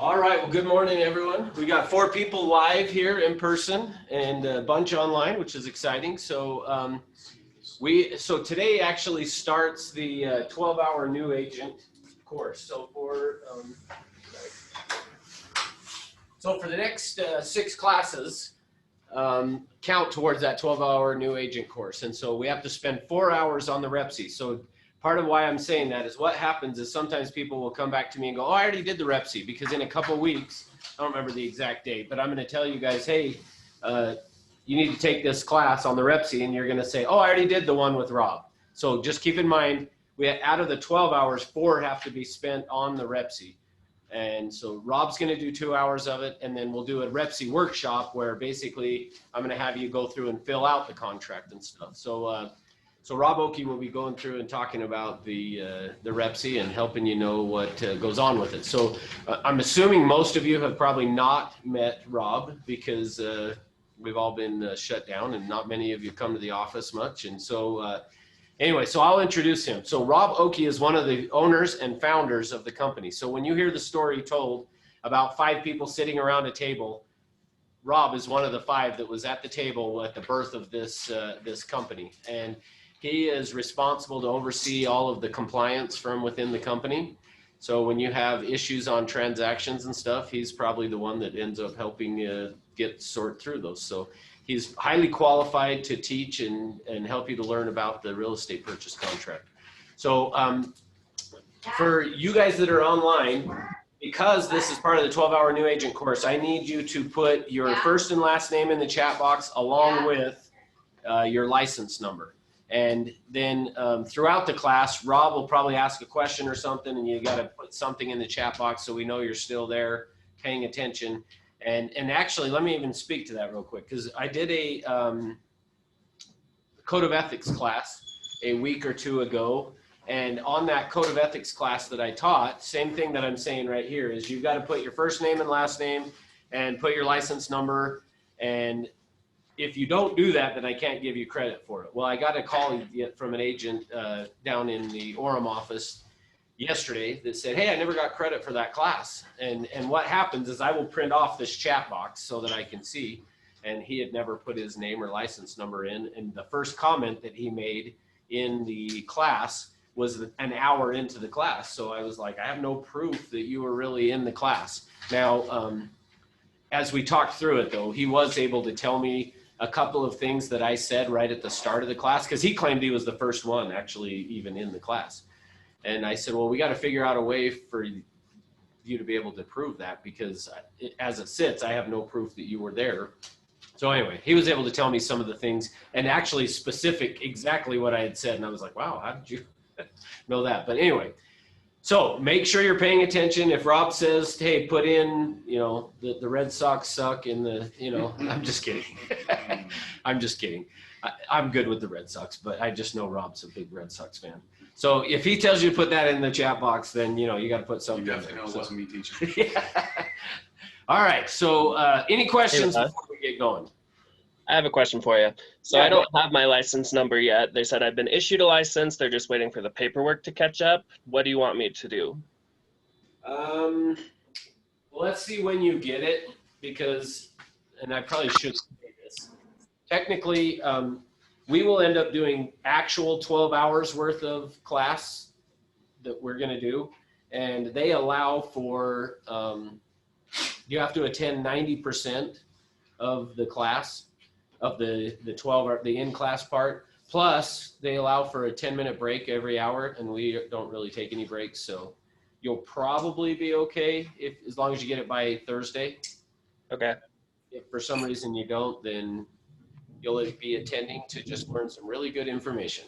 All right, well, good morning, everyone. We got 4 people live here in person and a bunch online, which is exciting. So today actually starts the 12-hour new agent course. So for the next 6 classes, count towards that 12-hour new agent course. And so we have to spend 4 hours on the REPC. So part of why I'm saying that is what happens is sometimes people will come back to me and go, oh, I already did the REPC, because in a couple of weeks, I don't remember the exact date, but I'm going to tell you guys, hey, you need to take this class on the REPC, and you're going to say, oh, I already did the one with Rob. So just keep in mind, out of the 12 hours, 4 have to be spent on the REPC. And so Rob's going to do 2 hours of it, and then we'll do a REPC workshop where basically I'm going to have you go through and fill out the contract and stuff. So Rob Oakey will be going through and talking about the REPC and helping you know what goes on with it. So I'm assuming most of you have probably not met Rob because we've all been shut down and not many of you come to the office much. And so anyway, so I'll introduce him. So Rob Oakey is one of the owners and founders of the company. So when you hear the story told about 5 people sitting around a table, Rob is one of the 5 that was at the table at the birth of this company. And he is responsible to oversee all of the compliance from within the company. So when you have issues on transactions and stuff, he's probably the one that ends up helping sort through those. So he's highly qualified to teach and help you to learn about the real estate purchase contract. So for you guys that are online, because this is part of the 12-hour new agent course, I need you to put your first and last name in the chat box along with your license number. And then throughout the class, Rob will probably ask a question or something, and you got to put something in the chat box so we know you're still there paying attention. And actually, let me even speak to that real quick, because I did a code of ethics class a week or 2 ago. And on that code of ethics class that I taught, same thing that I'm saying right here is you've got to put your first name and last name and put your license number. And if you don't do that, then I can't give you credit for it. Well, I got a call from an agent down in the Orem office yesterday that said, hey, I never got credit for that class. And what happens is I will print off this chat box so that I can see. And he had never put his name or license number in. And the first comment that he made in the class was an hour into the class. So I was like, I have no proof that you were really in the class. Now, as we talked through it, though, he was able to tell me a couple of things that I said right at the start of the class, because he claimed he was the first one actually even in the class. And I said, well, we got to figure out a way for you to be able to prove that, because as it sits, I have no proof that you were there. So anyway, he was able to tell me some of the things and actually specific exactly what I had said. And I was like, wow, how did you know that? But anyway, so make sure you're paying attention. If Rob says, hey, put in, the Red Sox suck in the, I'm just kidding. I'm just kidding. I'm good with the Red Sox, but I just know Rob's a big Red Sox fan. So if he tells you to put that in the chat box, then, you got to put something in there. You definitely know it wasn't me teaching. Yeah. All right. So any questions before we get going? I have a question for you. So yeah, I don't have my license number yet. They said I've been issued a license. They're just waiting for the paperwork to catch up. What do you want me to do? Well, let's see when you get it, because, and I probably should say this, technically, we will end up doing actual 12 hours worth of class that we're going to do. And they allow for, you have to attend 90% of the class, of the 12, the in-class part. Plus, they allow for a 10-minute break every hour, and we don't really take any breaks. So you'll probably be okay as long as you get it by Thursday. Okay. If for some reason you don't, then you'll be attending to just learn some really good information.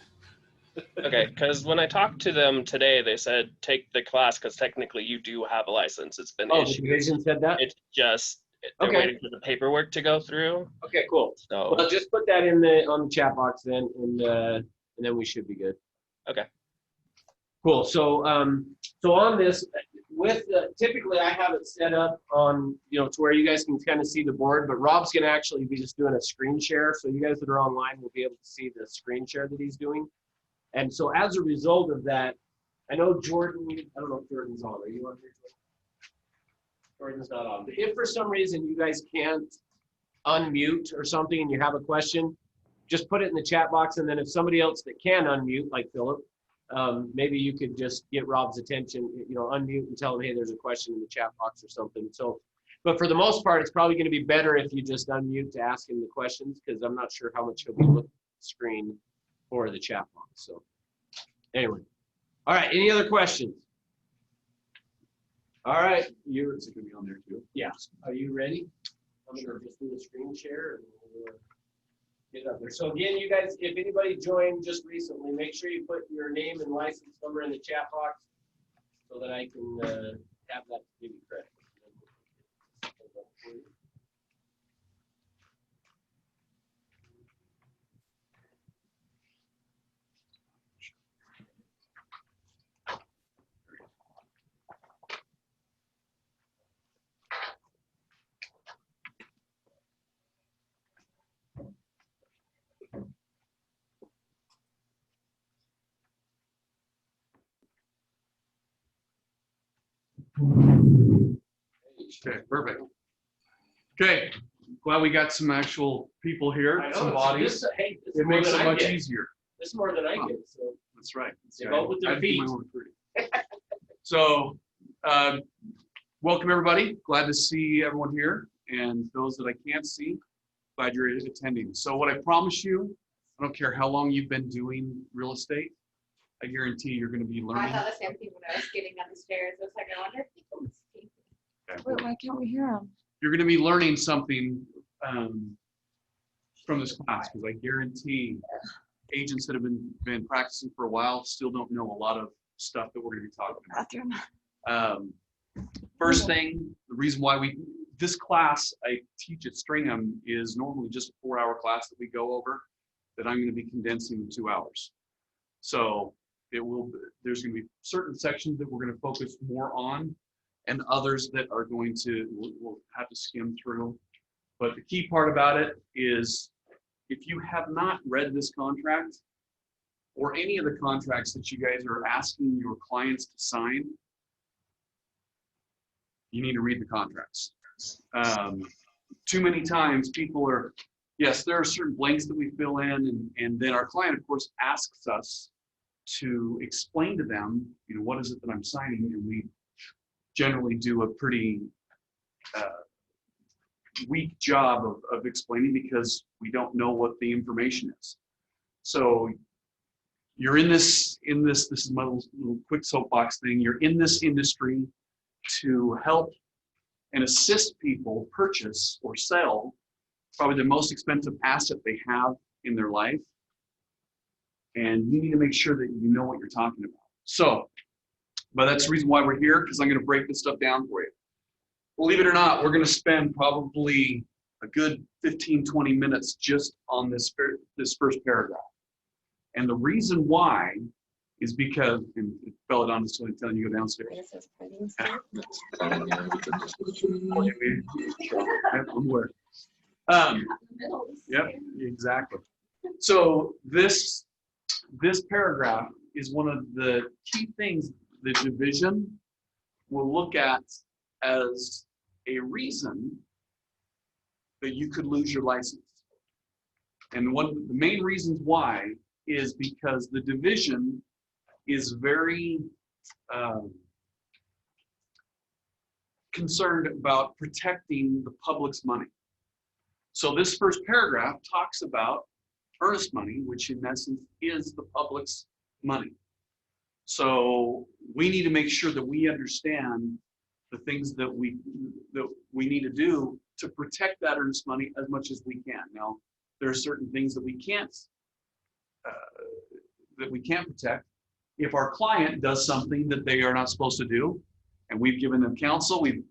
Okay, because when I talked to them today, they said take the class because technically you do have a license. It's been issued. The division said that? It's just they're waiting for the paperwork to go through. Okay, cool. So well, just put that on the chat box then, and then we should be good. Okay. Cool. So so on this, with typically I have it set up on to where you guys can kind of see the board, but Rob's going to actually be just doing a screen share, so you guys that are online will be able to see the screen share that he's doing. And so as a result of that, I know Jordan. I don't know if Jordan's on. Are you on here, Jordan? Gordon's not on. But if for some reason you guys can't unmute or something and you have a question, just put it in the chat box. And then if somebody else that can unmute, like Philip, maybe you could just get Rob's attention, you know, unmute and tell him, hey, there's a question in the chat box or something. So, but for the most part, it's probably going to be better if you just unmute to ask him the questions, because I'm not sure how much he'll be looking at the screen or the chat box. So anyway, all right, any other questions? All right, Is it going to be on there too? yeah, are you ready? I'm going to just do the screen share and we'll get up there. So again, you guys, if anybody joined just recently, make sure you put your name and license number in the chat box so that I can have that to give you credit. Okay, perfect. Okay, glad we got some actual people here, some bodies. Hey, this It makes more it than I much get. easier. This is more than I get. So That's right. they vote with their I do my feet. own recruiting. So, welcome everybody. Glad to see everyone here, and those that I can't see, glad you're attending. So what I promise you, I don't care how long you've been doing real estate, I guarantee you're going to be I learning. thought the same thing when I was getting on the stairs. I was like, I wonder if people can see. Okay. Wait, why can't we hear him? You're going to be learning something from this class, because I guarantee agents that have been practicing for a while still don't know a lot of stuff that we're going to be talking about. Bathroom. First thing, the reason why this class I teach at Stringham is normally just a 4-hour class that we go over, that I'm going to be condensing in 2 hours. So there's going to be certain sections that we're going to focus more on, and others that are going to, we'll have to skim through. But the key part about it is, if you have not read this contract or any of the contracts that you guys are asking your clients to sign, you need to read the contracts. Too many times people are, yes, there are certain blanks that we fill in, and then our client, of course, asks us to explain to them, you know, what is it that I'm signing, and we generally do a pretty weak job of explaining, because we don't know what the information is. So you're in this is my little quick soapbox thing, you're in this industry to help and assist people purchase or sell probably the most expensive asset they have in their life. And you need to make sure that you know what you're talking about. So, but that's the reason why we're here, because I'm going to break this stuff down for you. Believe it or not, we're going to spend probably a good 15, 20 minutes just on this first paragraph. And the reason why is because, and Belladonna is telling you to go downstairs. I'm aware. Yep, exactly. So this paragraph is one of the key things the division will look at as a reason that you could lose your license. And one of the main reasons why is because the division is very concerned about protecting the public's money. So this first paragraph talks about earnest money, which in essence is the public's money. So we need to make sure that we understand the things that we need to do to protect that earnest money as much as we can. Now, there are certain things that we can't protect. If our client does something that they are not supposed to do, and we've given them counsel, we've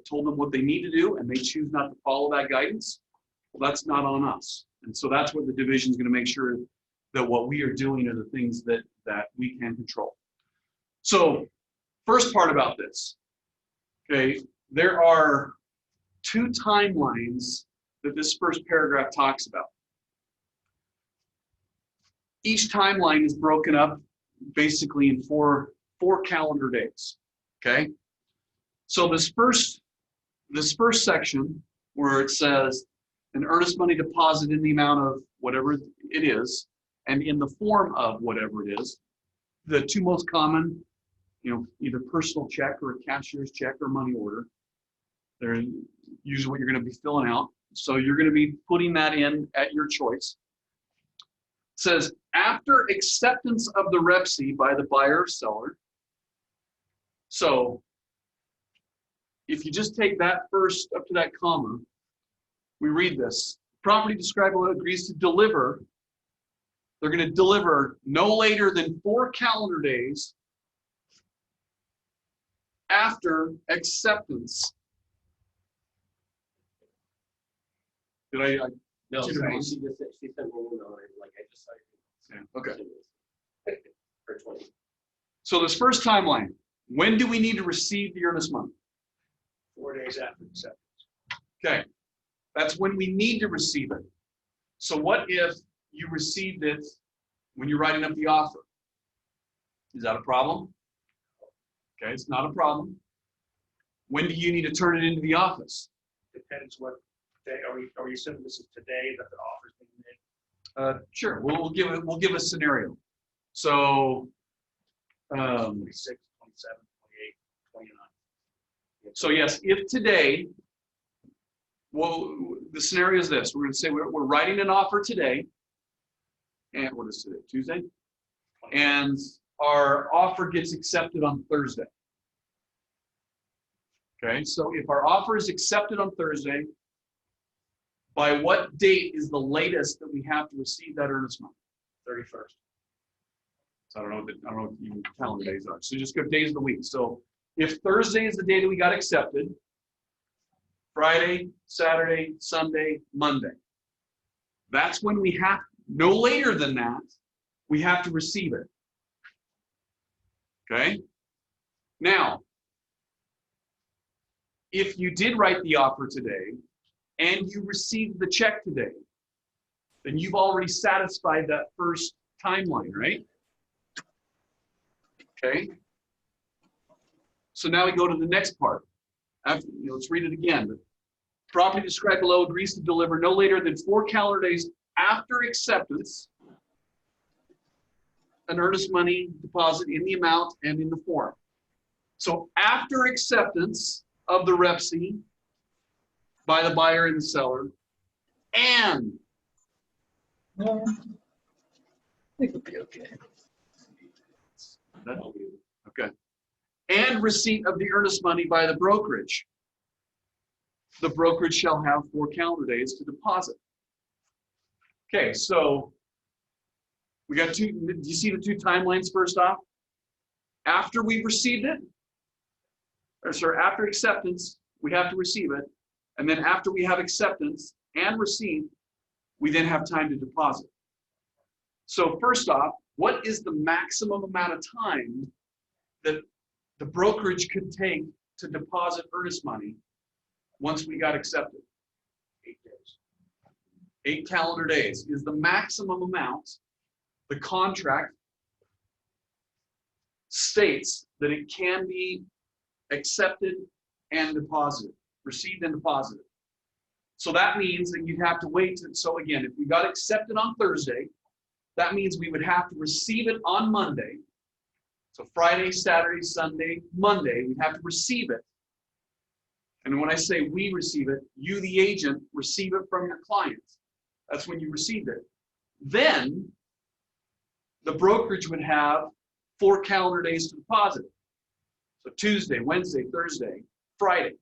told them what they need to do, and they choose not to follow that guidance, well, that's not on us. And so that's what the division is going to make sure that what we are doing are the things that we can control. So first part about this, okay, there are 2 timelines that this first paragraph talks about. Each timeline is broken up basically in four calendar days, okay? So this first section where it says an earnest money deposit in the amount of whatever it is, and in the form of whatever it is, the two most common, either personal check or a cashier's check or money order. They're usually what you're going to be filling out. So you're going to be putting that in at your choice. It says, after acceptance of the REPC by the buyer or seller. So if you just take that first up to that comma, we read this. Property described below agrees to deliver. They're going to deliver no later than 4 calendar days after acceptance. Did I No, Two sorry, months. she sent me an email, like I just saw it. Yeah, okay. For 20. So this first timeline, when do we need to receive the earnest money? 4 days after acceptance. Okay, that's when we need to receive it. So what if you received it when you're writing up the offer? Is that a problem? Okay, it's not a problem. When do you need to turn it into the office? Depends what day, are we assuming this is today that the offer's being made? Sure, we'll give a scenario. So, 26, 27, 28, 29. so yes, if today, well, the scenario is this. We're going to say we're writing an offer today. And what is today? Tuesday? And our offer gets accepted on Thursday. Okay, so if our offer is accepted on Thursday, by what date is the latest that we have to receive that earnest money? 31st. So I don't know what the calendar days are. So just go days of the week. So if Thursday is the day that we got accepted, Friday, Saturday, Sunday, Monday. That's when we have, no later than that, we have to receive it. Okay? Now, if you did write the offer today and you received the check today, then you've already satisfied that first timeline, right? Okay? So now we go to the next part. Let's read it again. The property described below agrees to deliver no later than 4 calendar days after acceptance an earnest money deposit in the amount and in the form. So after acceptance of the REPC by the buyer and the seller, and I think it'll be okay. okay, and receipt of the earnest money by the brokerage. The brokerage shall have 4 calendar days to deposit. Okay, so we got two. Do you see the two timelines first off? After we've received it, or sorry, after acceptance, we have to receive it. And then after we have acceptance and receipt, we then have time to deposit. So first off, what is the maximum amount of time that the brokerage could take to deposit earnest money once we got accepted? 8 days. 8 calendar days is the maximum amount. The contract states that it can be accepted and deposited, received and deposited. So that means that you'd have to wait. So again, if we got accepted on Thursday, that means we would have to receive it on Monday. So Friday, Saturday, Sunday, Monday, we'd have to receive it. And when I say we receive it, you, the agent, receive it from your client. That's when you receive it. Then the brokerage would have 4 calendar days to deposit it. So Tuesday, Wednesday, Thursday, Friday.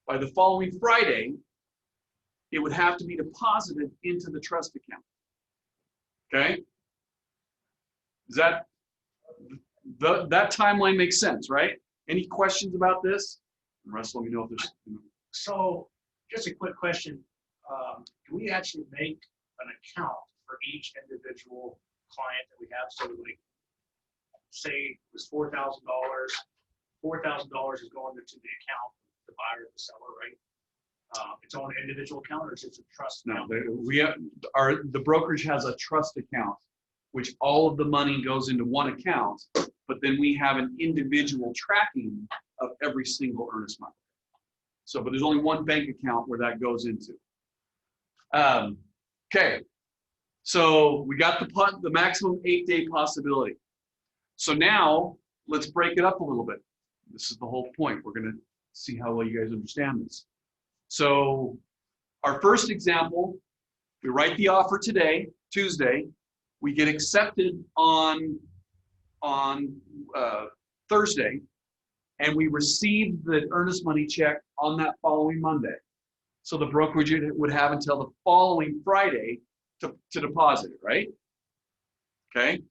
By the following Friday, it would have to be deposited into the trust account. Okay? Does that timeline makes sense, right? Any questions about this? The rest, let me know if there's. So just a quick question. Do we actually make an account for each individual client that we have? So like, say it was $4,000. $4,000 is going into the account, the buyer, the seller, right? Its own individual account, or is it a trust No, account? the brokerage has a trust account, which all of the money goes into one account, but then we have an individual tracking of every single earnest money. So, but there's only one bank account where that goes into. Okay, so we got the maximum 8-day possibility. So now let's break it up a little bit. This is the whole point. We're going to see how well you guys understand this. So our first example, we write the offer today, Tuesday. We get accepted on Thursday, and we receive the earnest money check on that following Monday. So the brokerage would have until the following Friday to deposit it, right? Okay.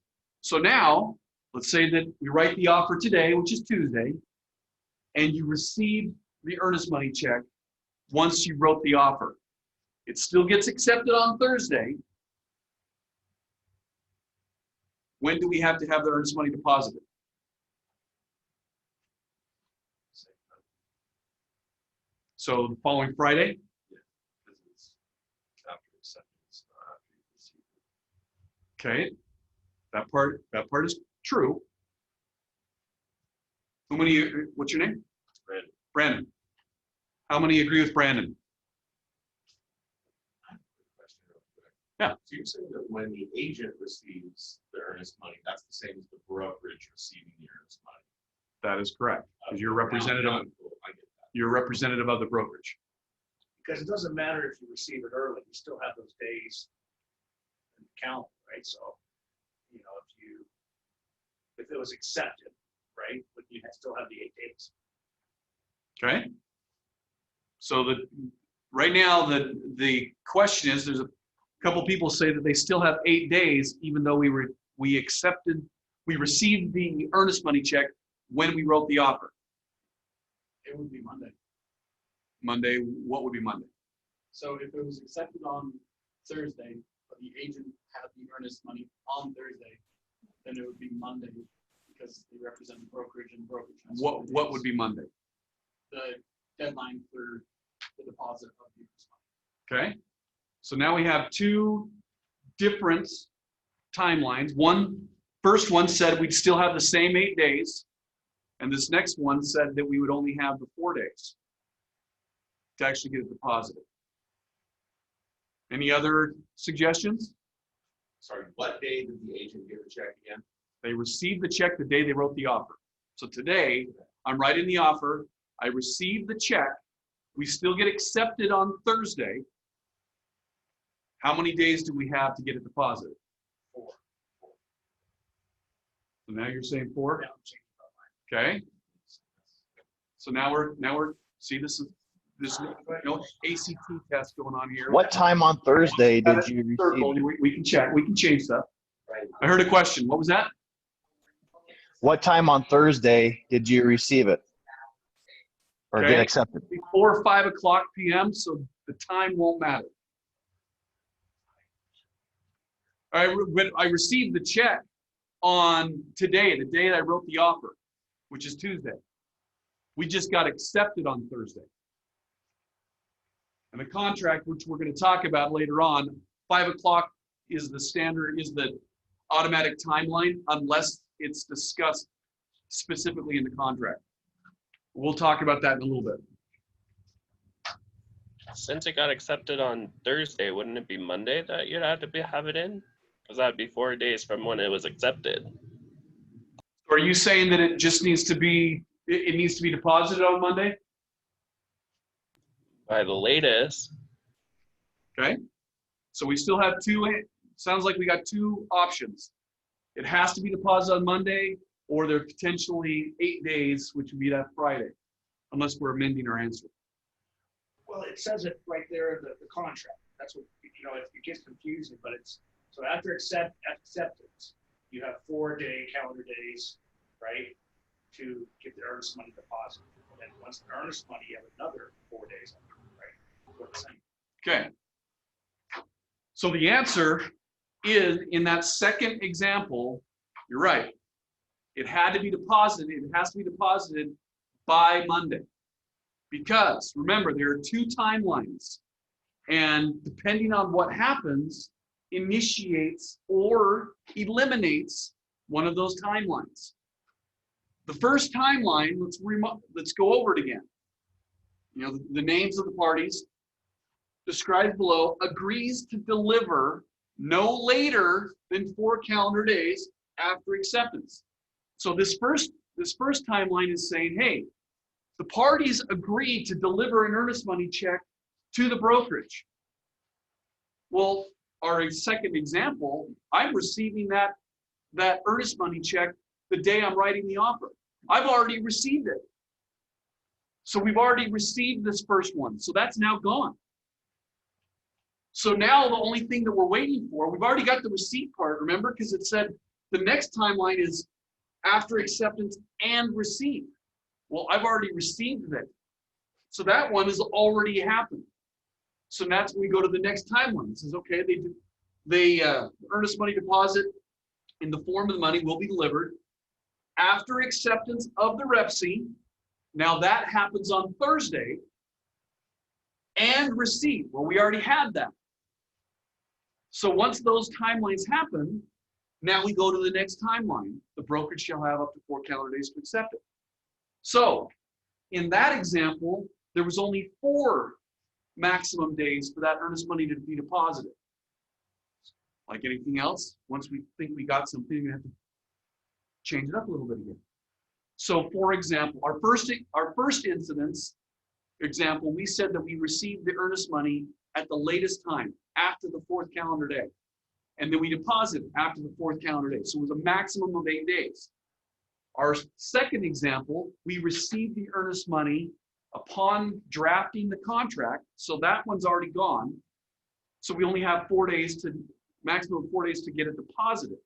So now, let's say that we write the offer today, which is Tuesday, and you receive the earnest money check once you wrote the offer. It still gets accepted on Thursday. When do we have to have the earnest money deposited? So the following Friday? Okay, that part is true. How many? What's your name? Brandon. Brandon. How many agree with Brandon? Yeah. So you're saying that when the agent receives the earnest money, that's the same as the brokerage receiving the earnest money? That is correct. Because you're representative. I get that. You're representative of the brokerage. Because it doesn't matter if you receive it early, you still have those days in the calendar, right? So, you know, if it was accepted, right, but you still have the 8 days. Okay. So right now the question is, there's a couple people say that they still have 8 days, even though we received the earnest money check when we wrote the offer. It would be Monday. Monday, what would be Monday? So if it was accepted on Thursday, but the agent had the earnest money on Thursday, then it would be Monday because they represent the brokerage and brokerage. has 4 What days. would be Monday? The deadline for the deposit of the earnest money. Okay. So now we have two different timelines. First one said we'd still have the same 8 days. And this next one said that we would only have the 4 days to actually get it deposited. Any other suggestions? Sorry, what day did the agent give the check again? They received the check the day they wrote the offer. So today, I'm writing the offer. I received the check. We still get accepted on Thursday. How many days do we have to get it deposited? 4. So now you're saying 4? Yeah, I'm changing my mind. Okay. So now we're see this no ACT test going on here. What time on Thursday did you Circle. receive? We can check. We can change stuff. I heard a question. What was that? What time on Thursday did you receive it or Okay. get accepted? Before 5 o'clock p.m. So the time won't matter. I received the check on today, the day I wrote the offer, which is Tuesday. We just got accepted on Thursday. And the contract, which we're going to talk about later on, 5 o'clock is the automatic timeline unless it's discussed specifically in the contract. We'll talk about that in a little bit. Since it got accepted on Thursday, wouldn't it be Monday that you'd have to have it in? Because that'd be 4 days from when it was accepted. Are you saying that it just needs to be, it needs to be deposited on Monday? By the latest, Okay. So we still have sounds like we got 2 options. It has to be deposited on Monday, or there are potentially 8 days, which would be that Friday, unless we're amending our answer. Well, it says it right there in the contract. That's what, you know, it gets confusing, but it's, so after acceptance, you have 4-day calendar days, right, to get the earnest money deposit. And then once the earnest money, you have another 4 days, right? We're the same. Okay. So the answer is, in that second example, you're right. It had to be deposited. It has to be deposited by Monday. Because remember, there are 2 timelines. And depending on what happens, initiates or eliminates one of those timelines. The first timeline, let's go over it again. You know, the names of the parties described below, agrees to deliver no later than 4 calendar days after acceptance. So this first timeline is saying, hey, the parties agree to deliver an earnest money check to the brokerage. Well, our second example, I'm receiving that earnest money check the day I'm writing the offer. I've already received it. So we've already received this first one. So that's now gone. So now the only thing that we're waiting for, we've already got the receipt part, remember? Because it said the next timeline is after acceptance and receipt. Well, I've already received it. So that one has already happened. So that's when we go to the next timeline. It says, okay, earnest money deposit in the form of the money will be delivered after acceptance of the REPC. Now that happens on Thursday. And receipt. Well, we already had that. So once those timelines happen, now we go to the next timeline. The brokerage shall have up to 4 calendar days to accept it. So in that example, there was only 4 maximum days for that earnest money to be deposited. Like anything else, once we think we got something, we have to change it up a little bit again. So for example, our first example, we said that we received the earnest money at the latest time, after the 4th calendar day. And then we deposit after the 4th calendar day. So it was a maximum of 8 days. Our second example, we received the earnest money upon drafting the contract. So that one's already gone. So we only have 4 days maximum of 4 days to get it deposited.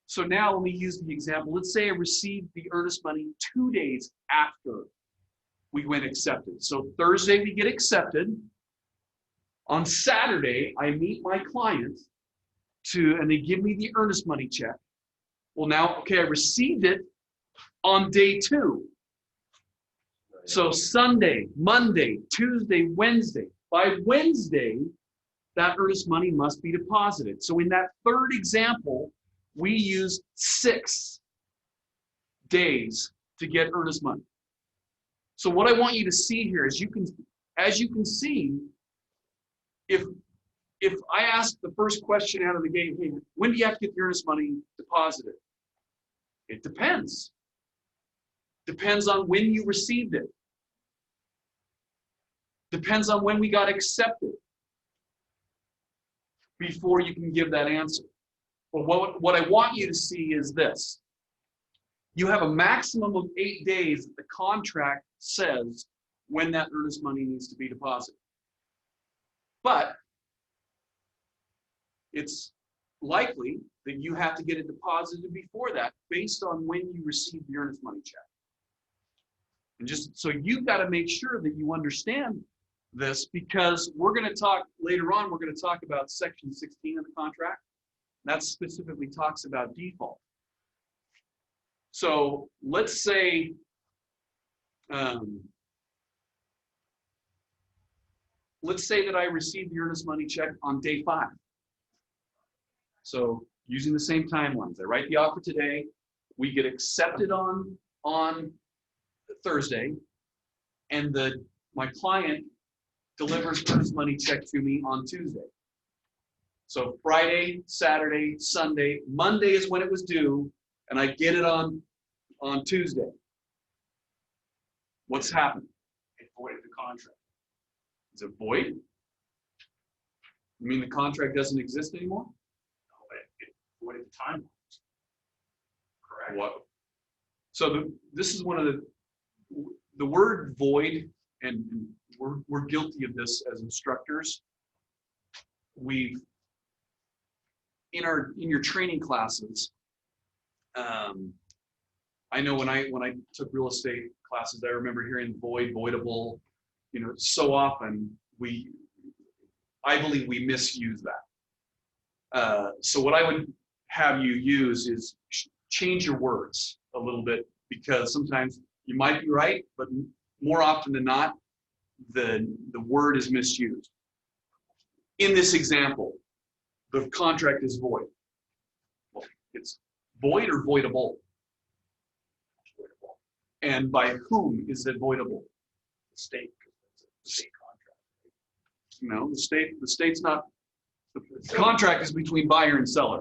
So now when we use the example, let's say I received the earnest money 2 days after we went accepted. So Thursday we get accepted. On Saturday, I meet my client and they give me the earnest money check. Well, now, okay, I received it on day 2. So Sunday, Monday, Tuesday, Wednesday. By Wednesday, that earnest money must be deposited. So in that third example, we use 6 days to get earnest money. So what I want you to see here is as you can see, if I ask the first question out of the gate, hey, when do you have to get the earnest money deposited? It depends. Depends on when you received it. Depends on when we got accepted before you can give that answer. But what I want you to see is this. You have a maximum of 8 days that the contract says when that earnest money needs to be deposited. But it's likely that you have to get it deposited before that based on when you receive the earnest money check. And just so you've got to make sure that you understand this, because we're going to talk later on, we're going to talk about section 16 of the contract. That specifically talks about default. So let's say that I received the earnest money check on day 5. So using the same timelines, I write the offer today, we get accepted on Thursday, and my client delivers earnest money check to me on Tuesday. So Friday, Saturday, Sunday, Monday is when it was due, and I get it on Tuesday. What's happened? It voided the contract. Is it void? You mean the contract doesn't exist anymore? No, but it voided the timeline. Correct. What? So this is one of the word void, and we're guilty of this as instructors. We've in your training classes. I know when I took real estate classes, I remember hearing void, voidable. You know, so often I believe we misuse that. So what I would have you use is change your words a little bit, because sometimes you might be right, but more often than not, the word is misused. In this example, the contract is void. Well, it's void or voidable? And by whom is it voidable? The state. The state contract. No, the state's not, the contract is between buyer and seller.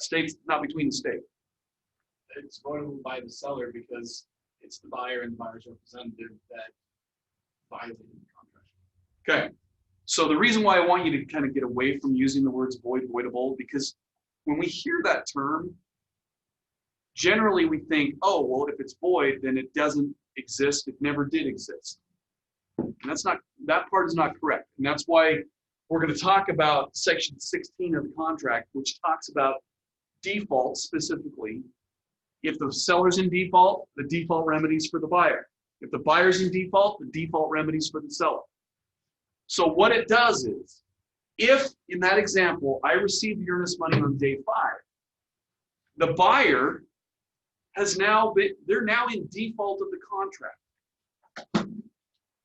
The state's not between the state. It's voidable by the seller because it's the buyer and the buyer's representative that violated the contract. Okay, so the reason why I want you to kind of get away from using the words void, voidable, because when we hear that term, generally we think, oh, well, if it's void, then it doesn't exist, it never did exist. And that's not, that part is not correct. And that's why we're going to talk about section 16 of the contract, which talks about default specifically. If the seller's in default, the default remedies for the buyer. If the buyer's in default, the default remedies for the seller. So what it does is, if in that example, I receive the earnest money on day 5, the buyer has now been, they're now in default of the contract.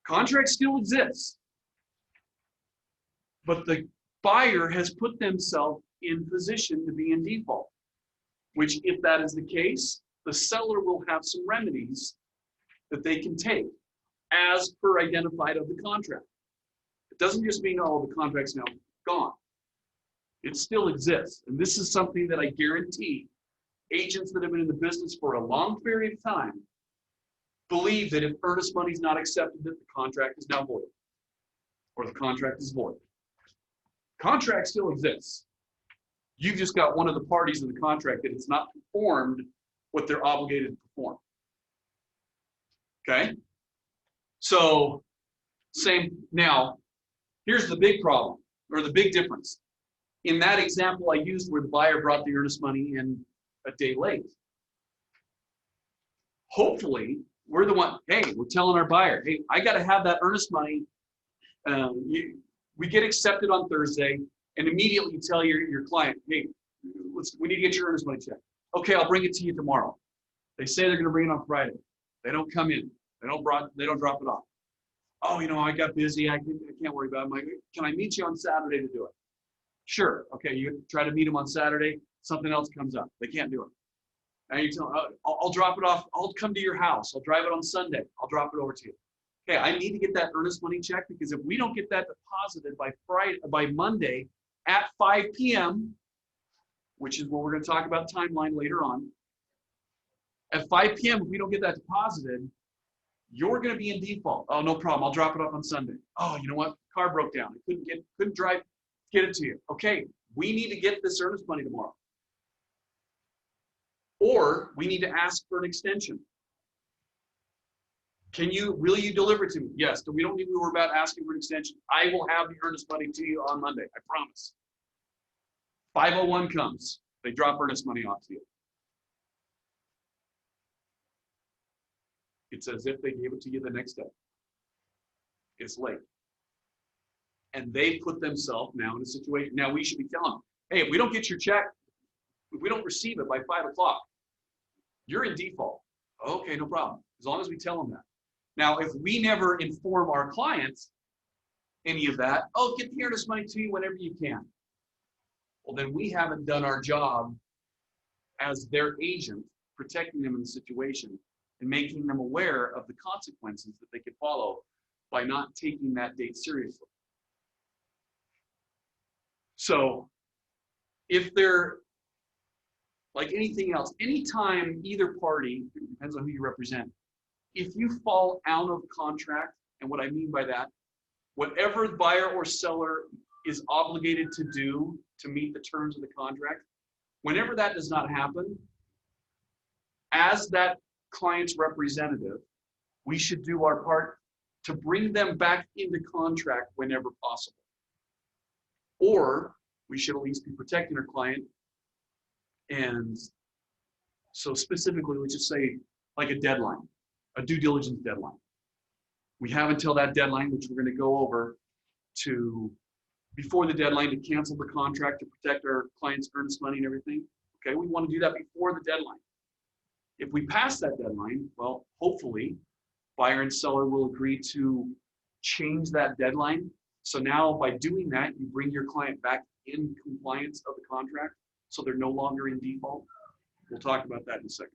Contract still exists, but the buyer has put themselves in position to be in default, which if that is the case, the seller will have some remedies that they can take as per identified of the contract. It doesn't just mean, oh, the contract's now gone. It still exists. And this is something that I guarantee agents that have been in the business for a long period of time believe that if earnest money is not accepted, that the contract is now void, or the contract is void. Contract still exists. You've just got one of the parties in the contract that has not performed what they're obligated to perform. Okay? So, same. Now, here's the big problem, or the big difference. In that example I used where the buyer brought the earnest money in a day late, hopefully, we're the one, hey, we're telling our buyer, hey, I got to have that earnest money. We get accepted on Thursday, and immediately you tell your client, hey, we need to get your earnest money check. Okay, I'll bring it to you tomorrow. They say they're going to bring it on Friday. They don't come in. They don't drop it off. Oh, I got busy. I can't worry about it. Can I meet you on Saturday to do it? Sure. Okay, you try to meet them on Saturday. Something else comes up. They can't do it. And you tell them, I'll drop it off. I'll come to your house. I'll drive it on Sunday. I'll drop it over to you. Okay, I need to get that earnest money check, because if we don't get that deposited by Monday at 5 p.m., which is what we're going to talk about timeline later on, at 5 p.m., if we don't get that deposited, you're going to be in default. Oh, no problem. I'll drop it off on Sunday. Oh, you know what? Car broke down. I couldn't get it to you. Okay, we need to get this earnest money tomorrow. Or we need to ask for an extension. Will you deliver it to me? Yes. We don't need to worry about asking for an extension. I will have the earnest money to you on Monday. I promise. 501 comes. They drop earnest money off to you. It's as if they gave it to you the next day. It's late. And they put themselves now in a situation. Now we should be telling them, hey, if we don't get your check, if we don't receive it by 5 o'clock, you're in default. Okay, no problem. As long as we tell them that. Now, if we never inform our clients any of that, oh, get the earnest money to you whenever you can. Well, then we haven't done our job as their agent, protecting them in the situation and making them aware of the consequences that they could follow by not taking that date seriously. So if they're like anything else, anytime either party, it depends on who you represent, if you fall out of contract, and what I mean by that, whatever the buyer or seller is obligated to do to meet the terms of the contract, whenever that does not happen, as that client's representative, we should do our part to bring them back into contract whenever possible. Or we should at least be protecting our client. And so specifically, let's just say like a deadline, a due diligence deadline. We have until that deadline, which we're going to go over, to before the deadline to cancel the contract to protect our client's earnest money and everything. Okay, we want to do that before the deadline. If we pass that deadline, well, hopefully, buyer and seller will agree to change that deadline. So now by doing that, you bring your client back in compliance of the contract, so they're no longer in default. We'll talk about that in a second.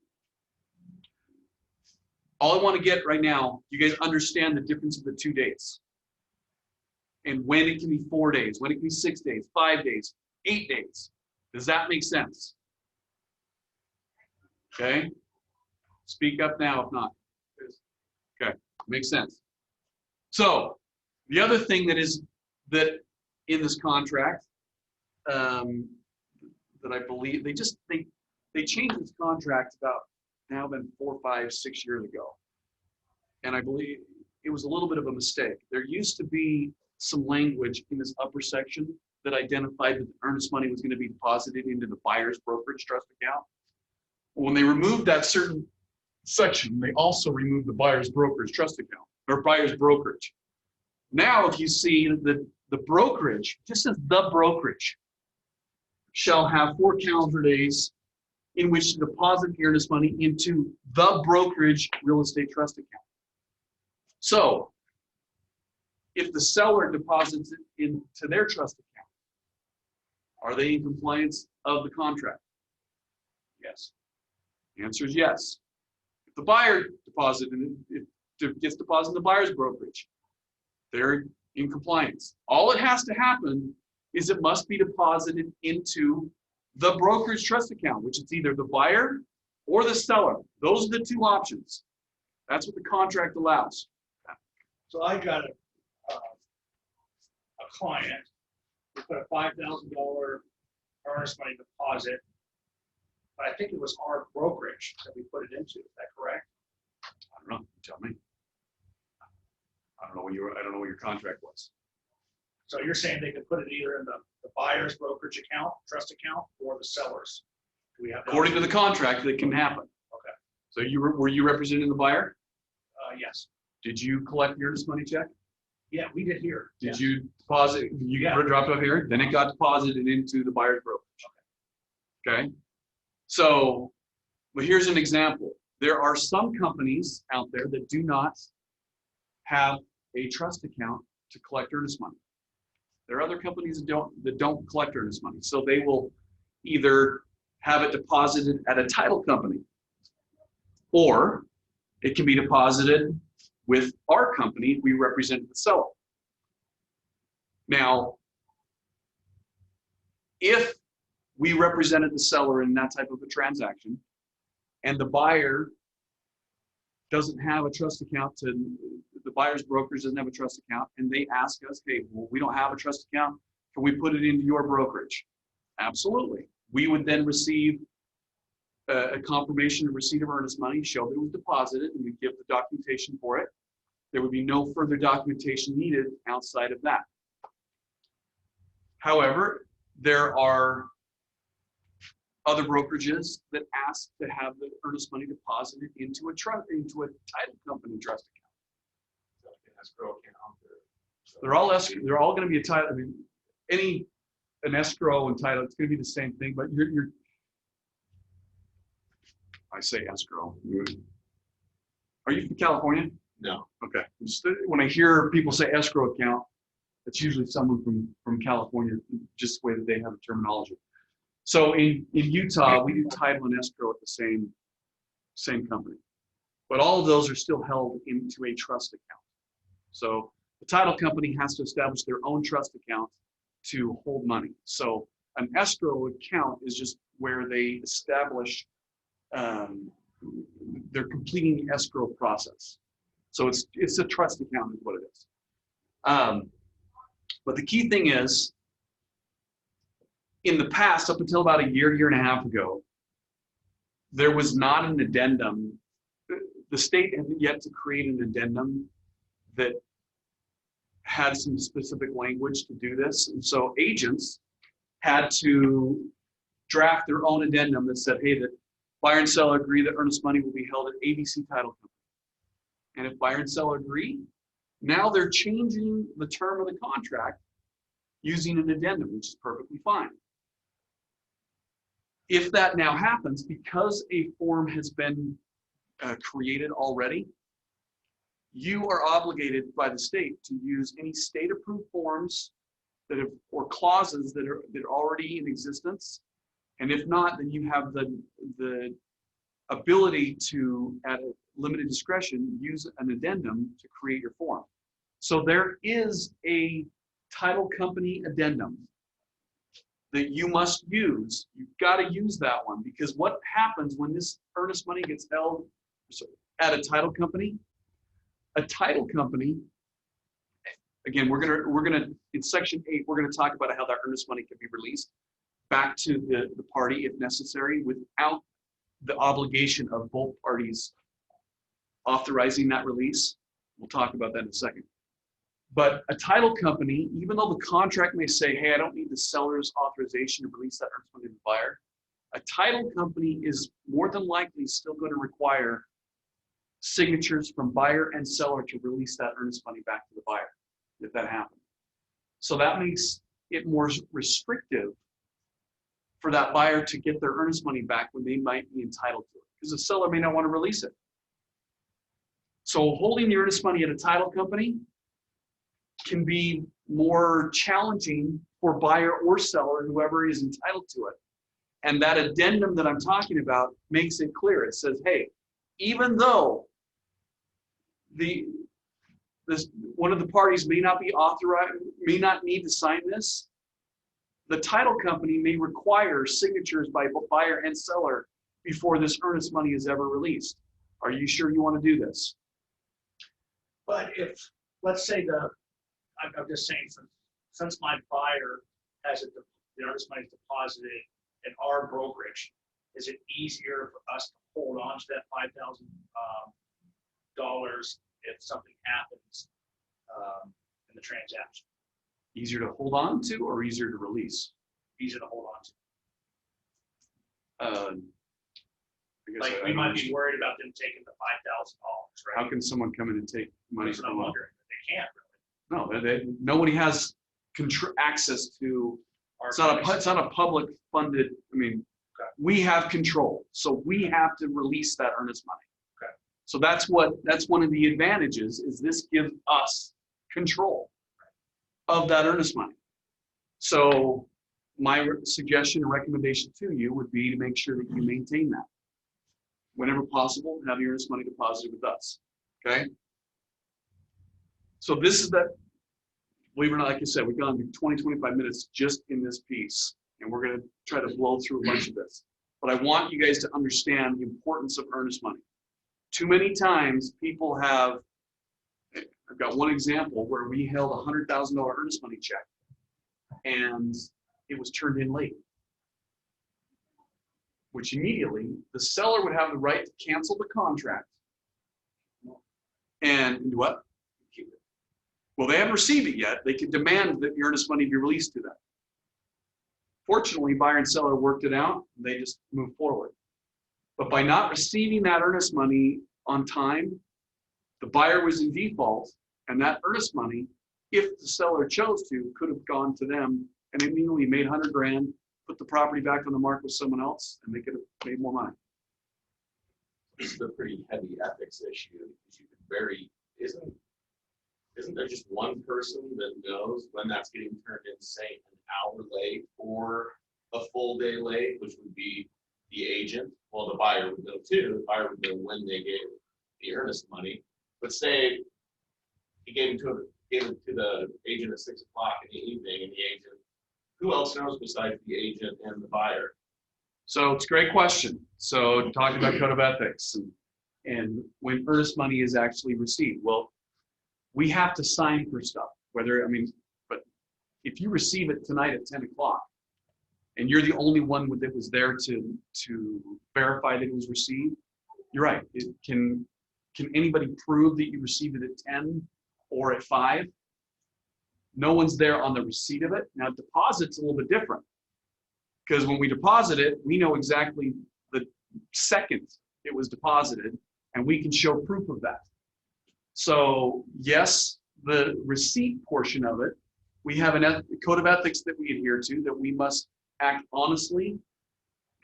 All I want to get right now, you guys understand the difference of the 2 dates. And when it can be 4 days, when it can be 6 days, 5 days, 8 days. Does that make sense? Okay? Speak up now if not. Okay, makes sense. So the other thing that in this contract, that I believe they changed this contract about now been 4, 5, 6 years ago. And I believe it was a little bit of a mistake. There used to be some language in this upper section that identified that the earnest money was going to be deposited into the buyer's brokerage trust account. When they removed that certain section, they also removed the buyer's brokerage trust account, or buyer's brokerage. Now, if you see the brokerage, just as the brokerage, shall have 4 calendar days in which to deposit the earnest money into the brokerage real estate trust account. So, if the seller deposits it into their trust account, are they in compliance of the contract? Yes. The answer is yes. If the buyer deposited it, it gets deposited in the buyer's brokerage, they're in compliance. All it has to happen is it must be deposited into the brokerage trust account, which is either the buyer or the seller. Those are the 2 options. That's what the contract allows. So I got a client who put a $5,000 earnest money deposit, but I think it was our brokerage that we put it into. Is that correct? I don't know. Tell me. I don't know what your contract was. So you're saying they could put it either in the buyer's brokerage account, trust account, or the seller's? Do we have? According to the contract, that can happen. Okay. So were you representing the buyer? Yes. Did you collect your earnest money check? Yeah, we did here. Did you deposit? You Yeah. dropped off here, then it got deposited into the buyer's brokerage. Okay. So, but here's an example. There are some companies out there that do not have a trust account to collect earnest money. There are other companies that don't collect earnest money. So they will either have it deposited at a title company, or it can be deposited with our company. We represent the seller. Now, if we represented the seller in that type of a transaction, and the buyer doesn't have a trust account the buyer's brokers doesn't have a trust account, and they ask us, hey, well, we don't have a trust account, can we put it into your brokerage? Absolutely. We would then receive a confirmation of receipt of earnest money, show that it was deposited, and we give the documentation for it. There would be no further documentation needed outside of that. However, there are other brokerages that ask to have the earnest money deposited into a title company trust account. Escrow account. They're all going to be a title. I mean, an escrow and title, it's going to be the same thing. But I say escrow. Are you from California? No. Okay. When I hear people say escrow account, it's usually someone from California, just the way that they have the terminology. So in Utah, we do title and escrow at the same company. But all of those are still held into a trust account. So the title company has to establish their own trust account to hold money. So an escrow account is just where they establish, they're completing the escrow process. So it's a trust account is what it is. But the key thing is, in the past, up until about a year and a half ago, there was not an addendum. The state had yet to create an addendum that had some specific language to do this. And so agents had to draft their own addendum that said, hey, that buyer and seller agree that earnest money will be held at ABC Title Company. And if buyer and seller agree, now they're changing the term of the contract using an addendum, which is perfectly fine. If that now happens, because a form has been created already, you are obligated by the state to use any state-approved forms or clauses that are already in existence. And if not, then you have the ability to, at limited discretion, use an addendum to create your form. So there is a title company addendum that you must use. You've got to use that one, because what happens when this earnest money gets held at a title company, again, we're gonna in section 8, we're gonna talk about how that earnest money can be released back to the party if necessary, without the obligation of both parties authorizing that release. We'll talk about that in a second. But a title company, even though the contract may say, hey, I don't need the seller's authorization to release that earnest money to the buyer, a title company is more than likely still going to require signatures from buyer and seller to release that earnest money back to the buyer, if that happens. So that makes it more restrictive for that buyer to get their earnest money back when they might be entitled to it, because the seller may not want to release it. So holding the earnest money at a title company can be more challenging for buyer or seller, whoever is entitled to it. And that addendum that I'm talking about makes it clear. It says, hey, even though one of the parties may not be authorized, may not need to sign this, the title company may require signatures by buyer and seller before this earnest money is ever released. Are you sure you want to do this? But if, let's say I'm just saying, since my buyer has the earnest money deposited in our brokerage, is it easier for us to hold on to that $5,000 if something happens in the transaction? Easier to hold on to or easier to release? Easier to hold on to. Like we might be worried about them taking the $5,000, right? How can someone come in and take money That's what I'm from them? wondering. They can't really. No, nobody has access to. It's not a public funded. I mean, okay. We have control, so we have to release that earnest money. Okay. So that's one of the advantages, is this gives us control of that earnest money. So my suggestion and recommendation to you would be to make sure that you maintain that. Whenever possible, have your earnest money deposited with us. Okay. So this is that, believe it or not, like I said, we've gone 20, 25 minutes just in this piece, and we're going to try to blow through a bunch of this. But I want you guys to understand the importance of earnest money. Too many times people have, I've got one example where we held a $100,000 earnest money check, and it was turned in late, which immediately the seller would have the right to cancel the contract. And do what? Well, they haven't received it yet. They can demand that the earnest money be released to them. Fortunately, buyer and seller worked it out. They just moved forward. But by not receiving that earnest money on time, the buyer was in default, and that earnest money, if the seller chose to, could have gone to them and immediately made $100,000, put the property back on the market with someone else, and they could have made more money. This is a pretty heavy ethics issue, because you could vary, isn't there just one person that knows when that's getting turned in, say, an hour late or a full day late, which would be the agent? Well, the buyer would know too. The buyer would know when they gave the earnest money. But say he gave it to the agent at 6 o'clock in the evening, and the agent, who else knows besides the agent and the buyer? So it's a great question. So talking about code of ethics and when earnest money is actually received. Well, we have to sign for stuff, but if you receive it tonight at 10 o'clock and you're the only one that was there to verify that it was received, you're right. Can anybody prove that you received it at 10 or at 5? No one's there on the receipt of it. Now, deposit's a little bit different, because when we deposit it, we know exactly the second it was deposited, and we can show proof of that. So yes, the receipt portion of it, we have a code of ethics that we adhere to, that we must act honestly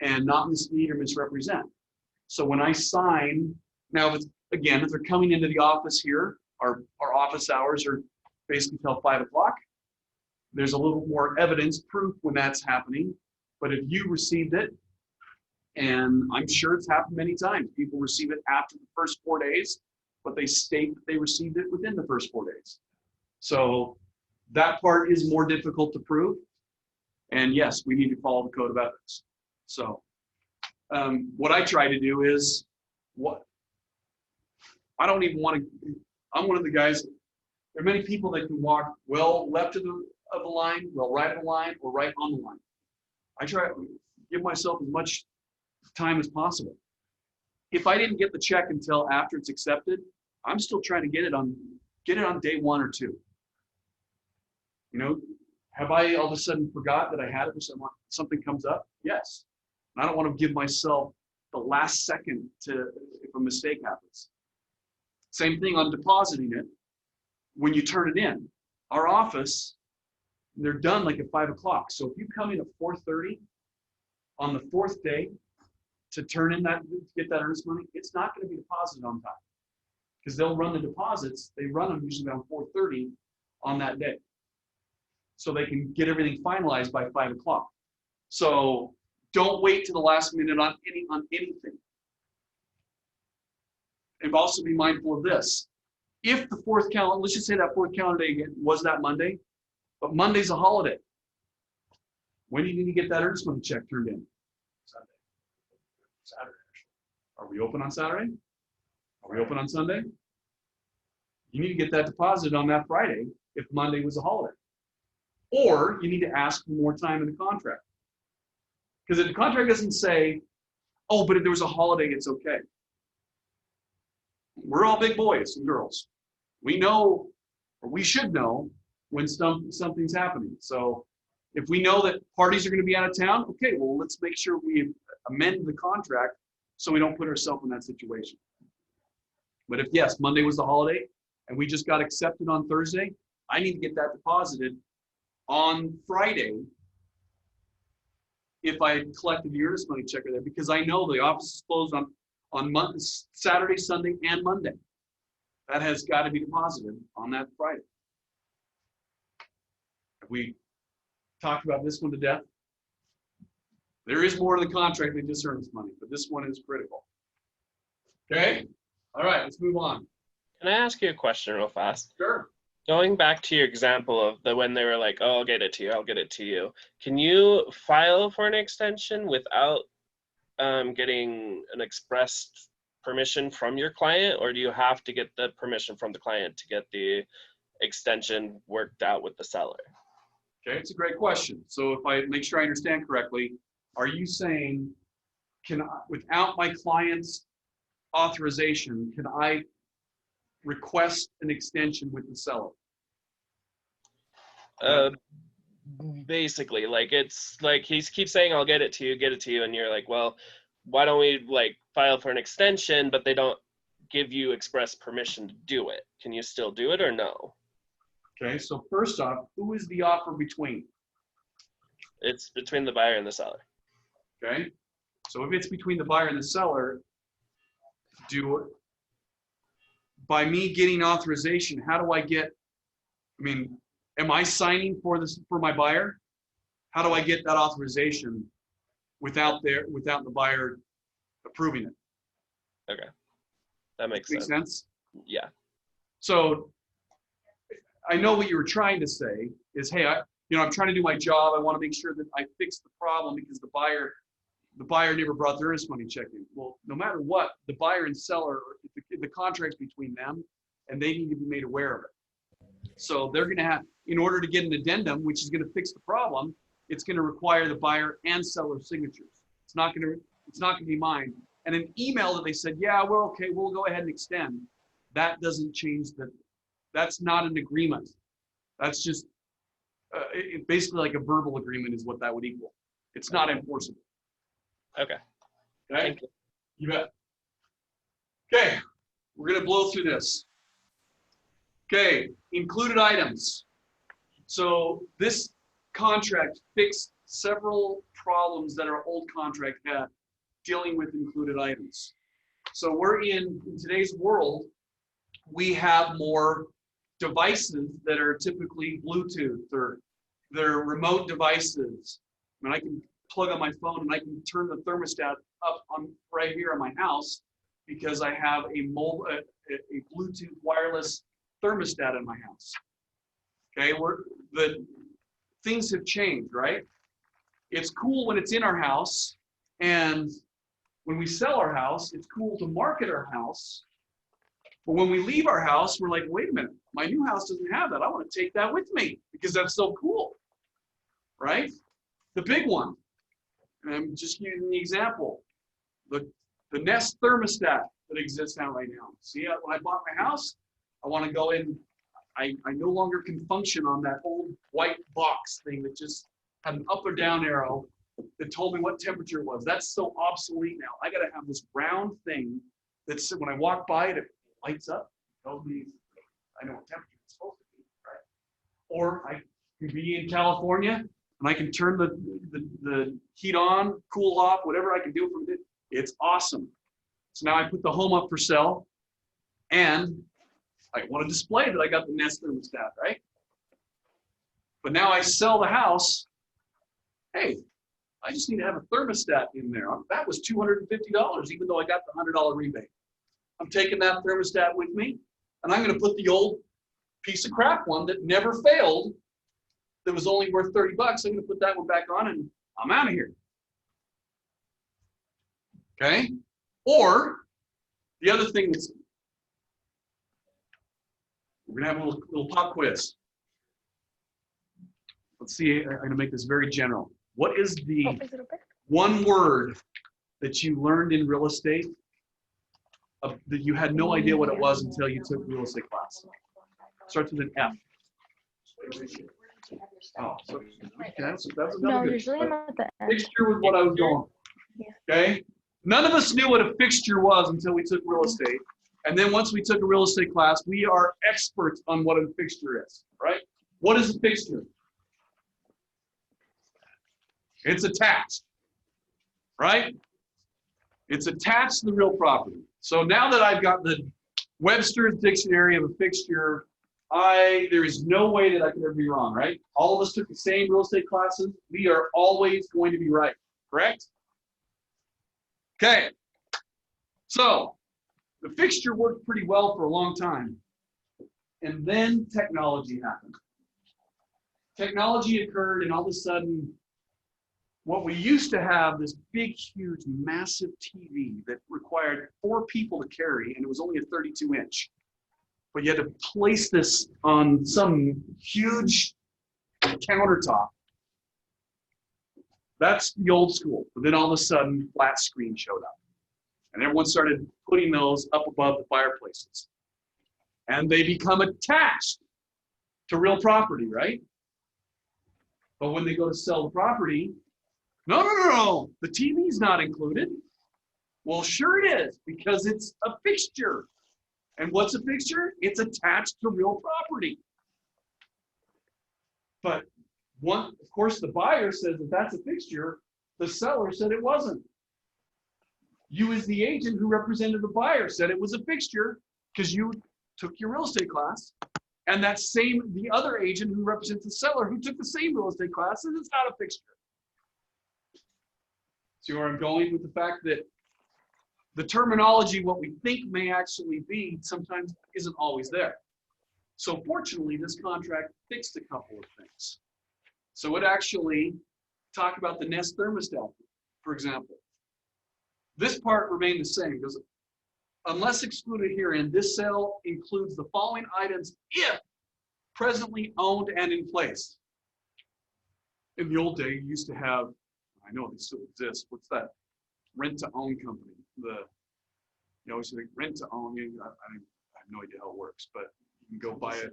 and not mislead or misrepresent. So when I sign, now again, if they're coming into the office here, our office hours are basically till 5 o'clock. There's a little more evidence, proof when that's happening. But if you received it And I'm sure it's happened many times. People receive it after the first 4 days, but they state that they received it within the first 4 days. So that part is more difficult to prove. And yes, we need to follow the code of ethics. So what I try to do is, I don't even want to, I'm one of the guys, there are many people that can walk well left of the line, well right of the line, or right on the line. I try to give myself as much time as possible. If I didn't get the check until after it's accepted, I'm still trying to get it on day 1 or 2. You know, have I all of a sudden forgot that I had it or something comes up? Yes. And I don't want to give myself the last second if a mistake happens. Same thing on depositing it. When you turn it in, our office, they're done like at 5 o'clock. So if you come in at 4:30 on the 4th day to turn in to get that earnest money, it's not going to be deposited on time, because they'll run the deposits. They run them usually around 4:30 on that day, so they can get everything finalized by 5 o'clock. So don't wait to the last minute on anything. And also be mindful of this. If the 4th calendar, let's just say that 4th calendar day was that Monday, but Monday's a holiday. When do you need to get that earnest money check turned in? Saturday. Are we open on Saturday? Are we open on Sunday? You need to get that deposited on that Friday if Monday was a holiday. Or you need to ask for more time in the contract. Because if the contract doesn't say, oh, but if there was a holiday, it's okay. We're all big boys and girls. We know, or we should know, when something's happening. So if we know that parties are going to be out of town, okay, well, let's make sure we amend the contract so we don't put ourselves in that situation. But if, yes, Monday was the holiday and we just got accepted on Thursday, I need to get that deposited on Friday if I collected the earnest money check there, because I know the office is closed on Saturday, Sunday, and Monday. That has got to be deposited on that Friday. Have we talked about this one to death? There is more to the contract than just earnest money, but this one is critical. Okay? All right, let's move on. Can I ask you a question real fast? Sure. Going back to your example of when they were like, oh, I'll get it to you, I'll get it to you. Can you file for an extension without getting an expressed permission from your client, or do you have to get the permission from the client to get the extension worked out with the seller? Okay, it's a great question. So if I make sure I understand correctly, are you saying, without my client's authorization, can I request an extension with the seller? Basically, like, it's like he keeps saying, I'll get it to you, and you're like, well, why don't we like file for an extension, but they don't give you express permission to do it. Can you still do it or no? Okay, so first off, who is the offer between? It's between the buyer and the seller. Okay, so if it's between the buyer and the seller, by me getting authorization, how do I get, am I signing for my buyer? How do I get that authorization without the buyer approving it? Okay, that makes sense. Yeah. So I know what you were trying to say is, hey, I'm trying to do my job. I want to make sure that I fix the problem because the buyer never brought their earnest money check in. Well, no matter what, the buyer and seller, the contract's between them, and they need to be made aware of it. So they're going to have, in order to get an addendum, which is going to fix the problem, it's going to require the buyer and seller signatures. It's not going to be mine. And an email that they said, yeah, we're okay, we'll go ahead and extend. That doesn't change that's not an agreement. That's just basically like a verbal agreement is what that would equal. It's not enforceable. Okay. Okay. Thank you. You bet. Okay, we're going to blow through this. Okay, included items. So this contract fixed several problems that our old contract had dealing with included items. So we're in today's world, we have more devices that are typically Bluetooth or they're remote devices. I can plug on my phone and I can turn the thermostat up on right here on my house because I have a Bluetooth wireless thermostat in my house. Okay, the things have changed, right? It's cool when it's in our house, and when we sell our house, it's cool to market our house. But when we leave our house, we're like, wait a minute, my new house doesn't have that. I want to take that with me because that's so cool, right? The big one, and I'm just using the example, the Nest thermostat that exists now right now. See, when I bought my house, I want to go in. I no longer can function on that old white box thing that just had an up or down arrow that told me what temperature it was. That's so obsolete now. I got to have this round thing that's, when I walk by it, it lights up, tells me I know what temperature it's supposed to be, right? Or I can be in California and I can turn the heat on, cool off, whatever I can do from it. It's awesome. So now I put the home up for sale, and I want to display that I got the Nest thermostat, right? But now I sell the house. Hey, I just need to have a thermostat in there. That was $250, even though I got the $100 rebate. I'm taking that thermostat with me, and I'm going to put the old piece of crap one that never failed, that was only worth 30 bucks. I'm going to put that one back on, and I'm out of here. Okay? Or the other thing that's, we're going to have a little pop quiz. Let's see, I'm going to make this very general. What is the one word that you learned in real estate that you had no idea what it was until you took real estate class? Starts with an F. Oh, so, okay, that's another No, good. usually I'm at the end. Fixture was what I was going. Okay? None of us knew what a fixture was until we took real estate. And then once we took a real estate class, we are experts on what a fixture is, right? What is a fixture? It's attached, right? It's attached to the real property. So now that I've got the Webster's dictionary of a fixture, there is no way that I could ever be wrong, right? All of us took the same real estate classes. We are always going to be right, correct? Okay. So the fixture worked pretty well for a long time. And then technology happened. Technology occurred, and all of a sudden, what we used to have, this big, huge, massive TV that required 4 people to carry, and it was only a 32-inch. But you had to place this on some huge countertop. That's the old school. But then all of a sudden, flat screen showed up. And everyone started putting those up above the fireplaces. And they become attached to real property, right? But when they go to sell the property, no, the TV's not included. Well, sure it is, because it's a fixture. And what's a fixture? It's attached to real property. But of course, the buyer says that that's a fixture. The seller said it wasn't. You, as the agent who represented the buyer, said it was a fixture because you took your real estate class. And the other agent who represents the seller who took the same real estate class says it's not a fixture. See where I'm going with the fact that the terminology, what we think may actually be, sometimes isn't always there. So fortunately, this contract fixed a couple of things. So it actually talked about the Nest thermostat, for example. This part remained the same. It goes, unless excluded herein, this sale includes the following items if presently owned and in place. In the old day, you used to have, I know they still exist, what's that? Rent-to-own company. You always say rent-to-own. I have no idea how it works, but you can go buy a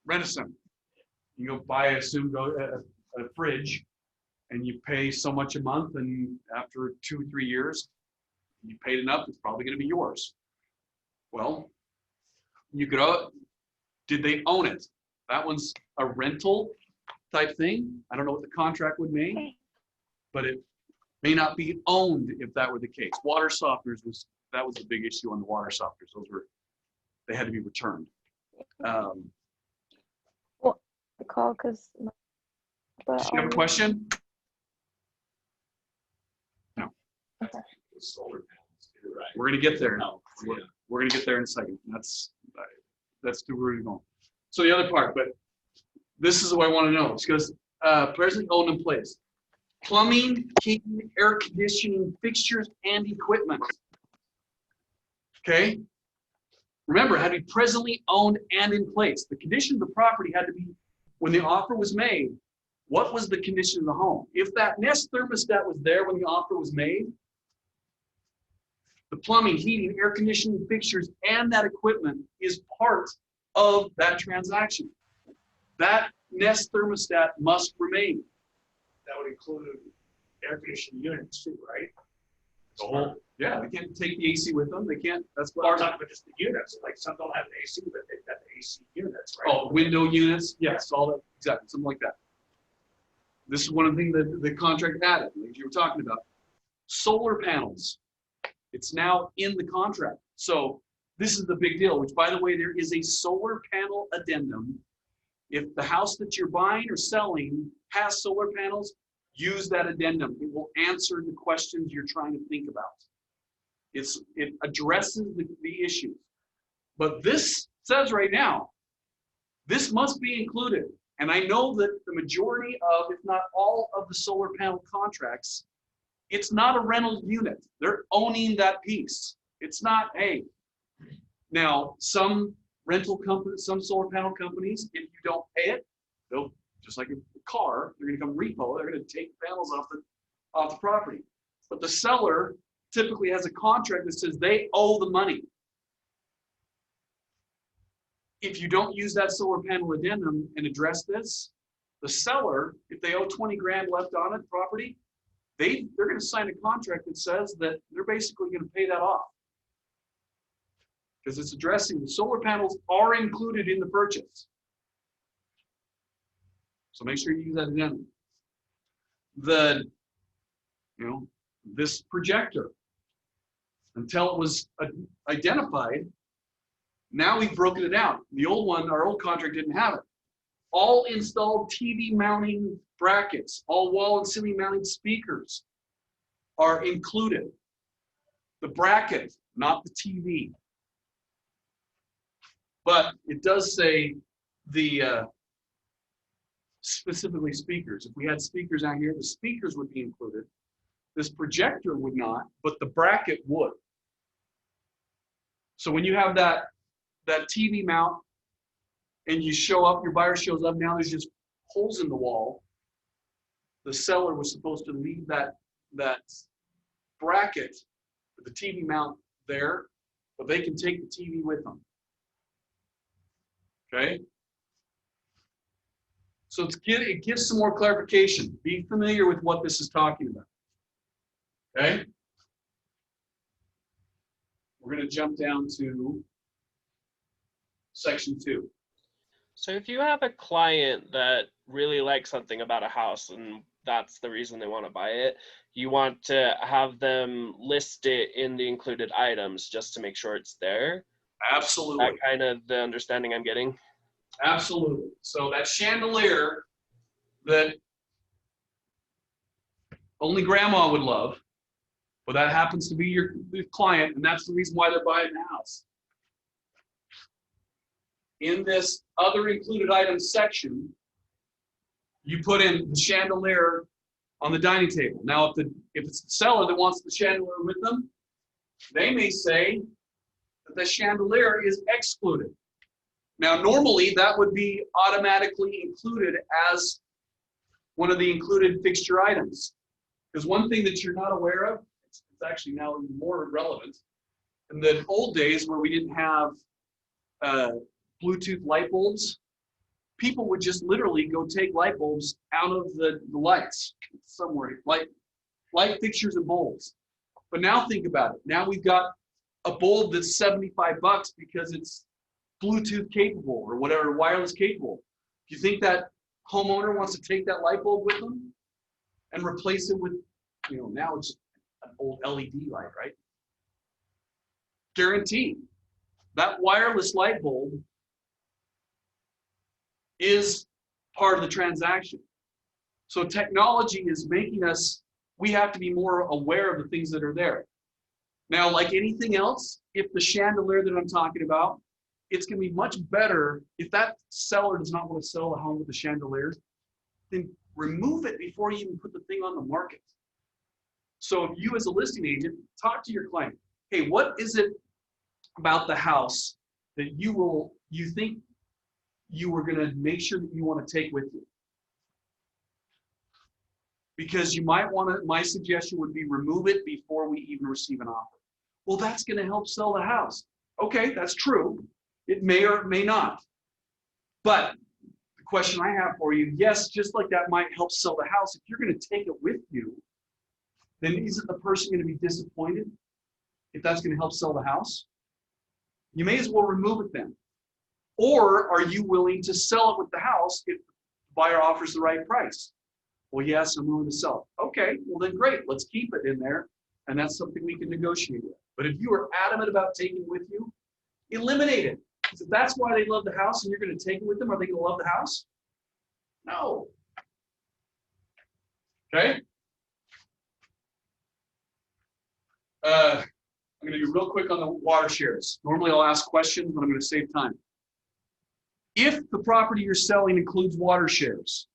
rent-a-sim. You can go buy a fridge, and you pay so much a month, and after 2 or 3 years, you paid enough, it's probably going to be yours. Well, did they own it? That one's a rental type thing. I don't know what the contract would mean, but it may not be owned if that were the case. Water softeners that was the big issue on the water softeners. They had to be returned. Well, I call because. Does you have a question? No. Okay. solar panels too, right? We're gonna get there. Oh, We're, yeah. we're gonna get there in a second. That's where we're going. So the other part, but this is what I want to know. It's because presently owned in place. Plumbing, heating, air conditioning, fixtures, and equipment. Okay? Remember, it had to be presently owned and in place. The condition of the property had to be, when the offer was made, what was the condition of the home? If that Nest thermostat was there when the offer was made, the plumbing, heating, air conditioning, fixtures, and that equipment is part of that transaction. That Nest thermostat must remain. That would include air conditioning units too, right? The whole, yeah, they can't take the AC with them. They can't, that's Well, I'm part of, talking about just the units, like some don't have the AC, but they've got the AC units, right? oh, window units, yes, all that, exactly, something like that. This is one of the things that the contract added, like you were talking about. Solar panels, it's now in the contract. So this is the big deal, which by the way, there is a solar panel addendum. If the house that you're buying or selling has solar panels, use that addendum. It will answer the questions you're trying to think about. It addresses the issues. But this says right now, this must be included. And I know that the majority of, if not all of the solar panel contracts, it's not a rental unit. They're owning that piece. It's not, hey, now some rental companies, some solar panel companies, if you don't pay it, they'll, just like a car, they're gonna come repo, they're gonna take panels off the property. But the seller typically has a contract that says they owe the money. If you don't use that solar panel addendum and address this, the seller, if they owe 20 grand left on it, property, they're gonna sign a contract that says that they're basically gonna pay that off. Because it's addressing the solar panels are included in the purchase. So make sure you use that addendum. This projector, until it was identified, now we've broken it out. The old one, our old contract didn't have it. All installed TV mounting brackets, all wall and ceiling mounting speakers are included. The bracket, not the TV. But it does say the specifically speakers. If we had speakers out here, the speakers would be included. This projector would not, but the bracket would. So when you have that TV mount and you show up, your buyer shows up, now there's just holes in the wall. The seller was supposed to leave that bracket with the TV mount there, but they can take the TV with them. Okay? So it gives some more clarification. Be familiar with what this is talking about. Okay? We're going to jump down to section 2. So if you have a client that really likes something about a house and that's the reason they want to buy it, you want to have them list it in the included items just to make sure it's there. Absolutely. That kind of the understanding I'm getting. Absolutely. So that chandelier that only grandma would love, but that happens to be your client, and that's the reason why they're buying the house. In this other included items section, you put in the chandelier on the dining table. Now, if it's the seller that wants the chandelier with them, they may say that the chandelier is excluded. Now, normally that would be automatically included as one of the included fixture items. Because one thing that you're not aware of, it's actually now more relevant. In the old days where we didn't have Bluetooth light bulbs, people would just literally go take light bulbs out of the lights somewhere, light fixtures and bulbs. But now think about it. Now we've got a bulb that's $75 because it's Bluetooth capable or whatever, wireless capable. Do you think that homeowner wants to take that light bulb with them and replace it with, now it's an old LED light, right? Guaranteed. That wireless light bulb is part of the transaction. So technology is making us, we have to be more aware of the things that are there. Now, like anything else, if the chandelier that I'm talking about, it's going to be much better if that seller does not want to sell the home with the chandelier, then remove it before you even put the thing on the market. So if you as a listing agent, talk to your client. Hey, what is it about the house that you think you were going to make sure that you want to take with you? Because you might want to, my suggestion would be remove it before we even receive an offer. Well, that's going to help sell the house. Okay, that's true. It may or may not. But the question I have for you, yes, just like that might help sell the house, if you're going to take it with you, then isn't the person going to be disappointed if that's going to help sell the house? You may as well remove it then. Or are you willing to sell it with the house if the buyer offers the right price? Well, yes, I'm willing to sell it. Okay, well then great, let's keep it in there, and that's something we can negotiate with. But if you are adamant about taking it with you, eliminate it. If that's why they love the house and you're going to take it with them, are they going to love the house? No. Okay? I'm going to do real quick on the water shares. Normally I'll ask questions, but I'm going to save time. If the property you're selling includes water shares,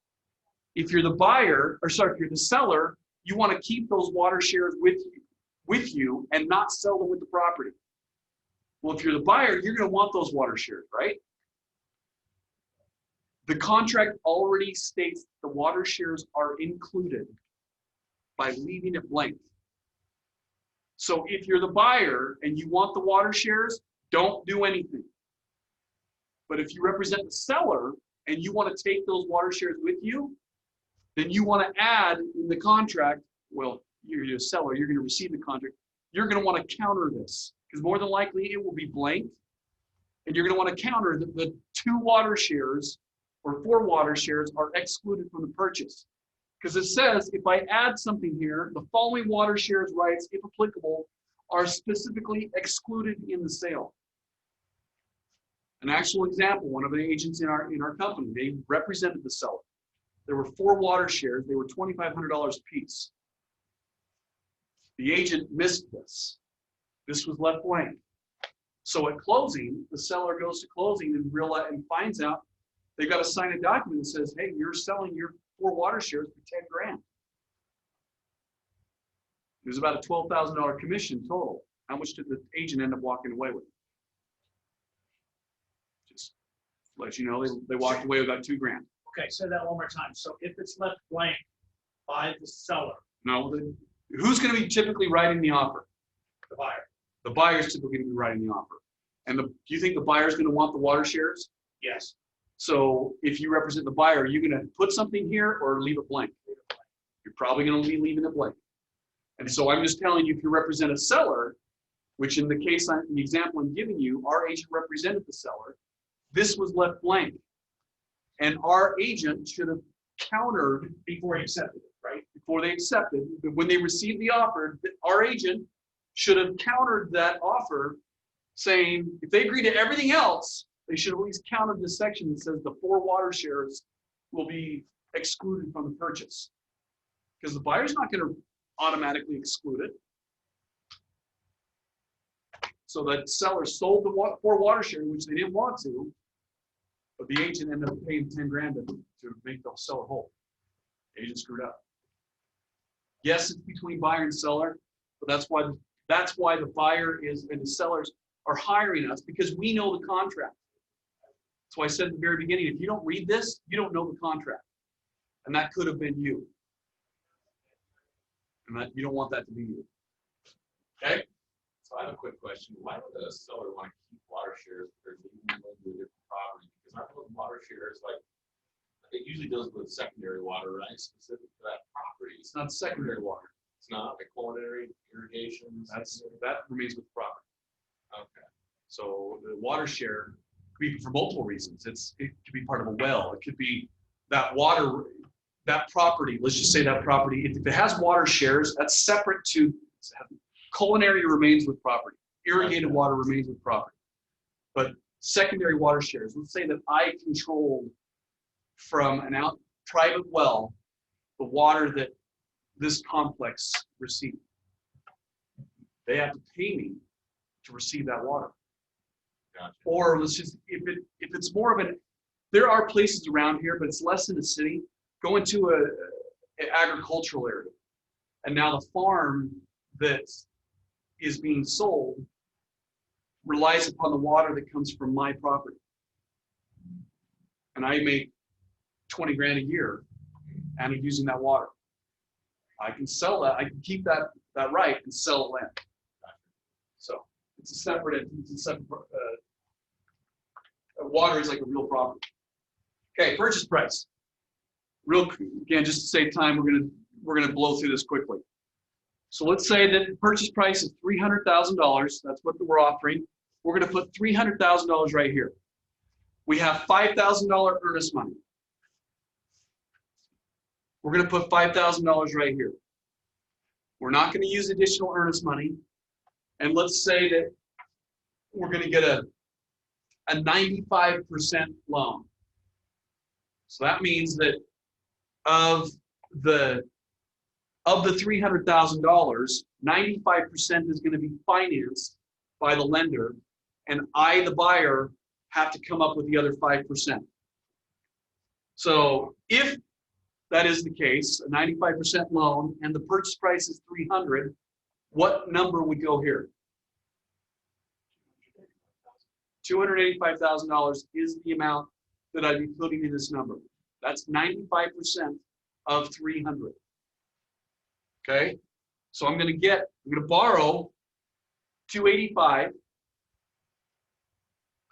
if you're the buyer, or sorry, if you're the seller, you want to keep those water shares with you and not sell them with the property. Well, if you're the buyer, you're going to want those water shares, right? The contract already states the water shares are included by leaving it blank. So if you're the buyer and you want the water shares, don't do anything. But if you represent the seller and you want to take those water shares with you, then you want to add in the contract, well, you're a seller, you're going to receive the contract, you're going to want to counter this, because more than likely it will be blank, and you're going to want to counter that the 2 water shares or 4 water shares are excluded from the purchase. Because it says, if I add something here, the following water shares rights, if applicable, are specifically excluded in the sale. An actual example, one of the agents in our company, they represented the seller. There were 4 water shares. They were $2,500 a piece. The agent missed this. This was left blank. So at closing, the seller goes to closing and finds out they've got to sign a document that says, hey, you're selling your 4 water shares for 10 grand. It was about a $12,000 commission total. How much did the agent end up walking away with? Just to let you know, they walked away with about 2 grand. Okay, say that one more time. So if it's left blank by the seller, No, who's going to be typically writing the offer? the buyer, The buyer's typically going to be writing the offer. And do you think the buyer's going to want the water shares? yes. So if you represent the buyer, are you going to put something here or leave it blank? You're probably going to be leaving it blank. And so I'm just telling you, if you represent a seller, which in the case, the example I'm giving you, our agent represented the seller, this was left blank. And our agent should have countered Before he accepted it, right? before they accepted. When they received the offer, our agent should have countered that offer saying, if they agree to everything else, they should at least counter this section that says the 4 water shares will be excluded from the purchase. Because the buyer's not going to automatically exclude it. So that seller sold the 4 water shares, which they didn't want to, but the agent ended up paying 10 grand to make the seller whole. The agent screwed up. Yes, it's between buyer and seller, but that's why the buyer and the sellers are hiring us, because we know the contract. That's why I said at the very beginning, if you don't read this, you don't know the contract. And that could have been you. And you don't want that to be you. Okay? So I have a quick question. Why would a seller want to keep water shares if they're leaving them to a different property? Because aren't those water shares like, it usually deals with secondary water, right? Specific to that property. It's not secondary water. It's not like culinary irrigation. That remains with the property. Okay. So the water share could be for multiple reasons. It could be part of a well. It could be that water, that property, let's just say that property, if it has water shares, that's separate to culinary remains with property. Irrigated water remains with property. But secondary water shares, let's say that I controlled from an private well the water that this complex received. they have to pay me to receive that water. Gotcha. Or let's just, if it's more of an, there are places around here, but it's less in the city. Go into an agricultural area, and now the farm that is being sold relies upon the water that comes from my property. And I make 20 grand a year and I'm using that water. I can sell that, I can keep that right and sell land. So it's a separate, water is like a real property. Okay, purchase price. Again, just to save time, we're gonna blow through this quickly. So let's say that the purchase price is $300,000. That's what we're offering. We're gonna put $300,000 right here. We have $5,000 earnest money. We're gonna put $5,000 right here. We're not gonna use additional earnest money. And let's say that we're gonna get a 95% loan. So that means that of the $300,000, 95% is going to be financed by the lender, and I, the buyer, have to come up with the other 5%. So if that is the case, a 95% loan, and the purchase price is $300,000, what number would go here? $285,000 is the amount that I'd be putting in this number. That's 95% of 300. Okay, so I'm going to borrow 285.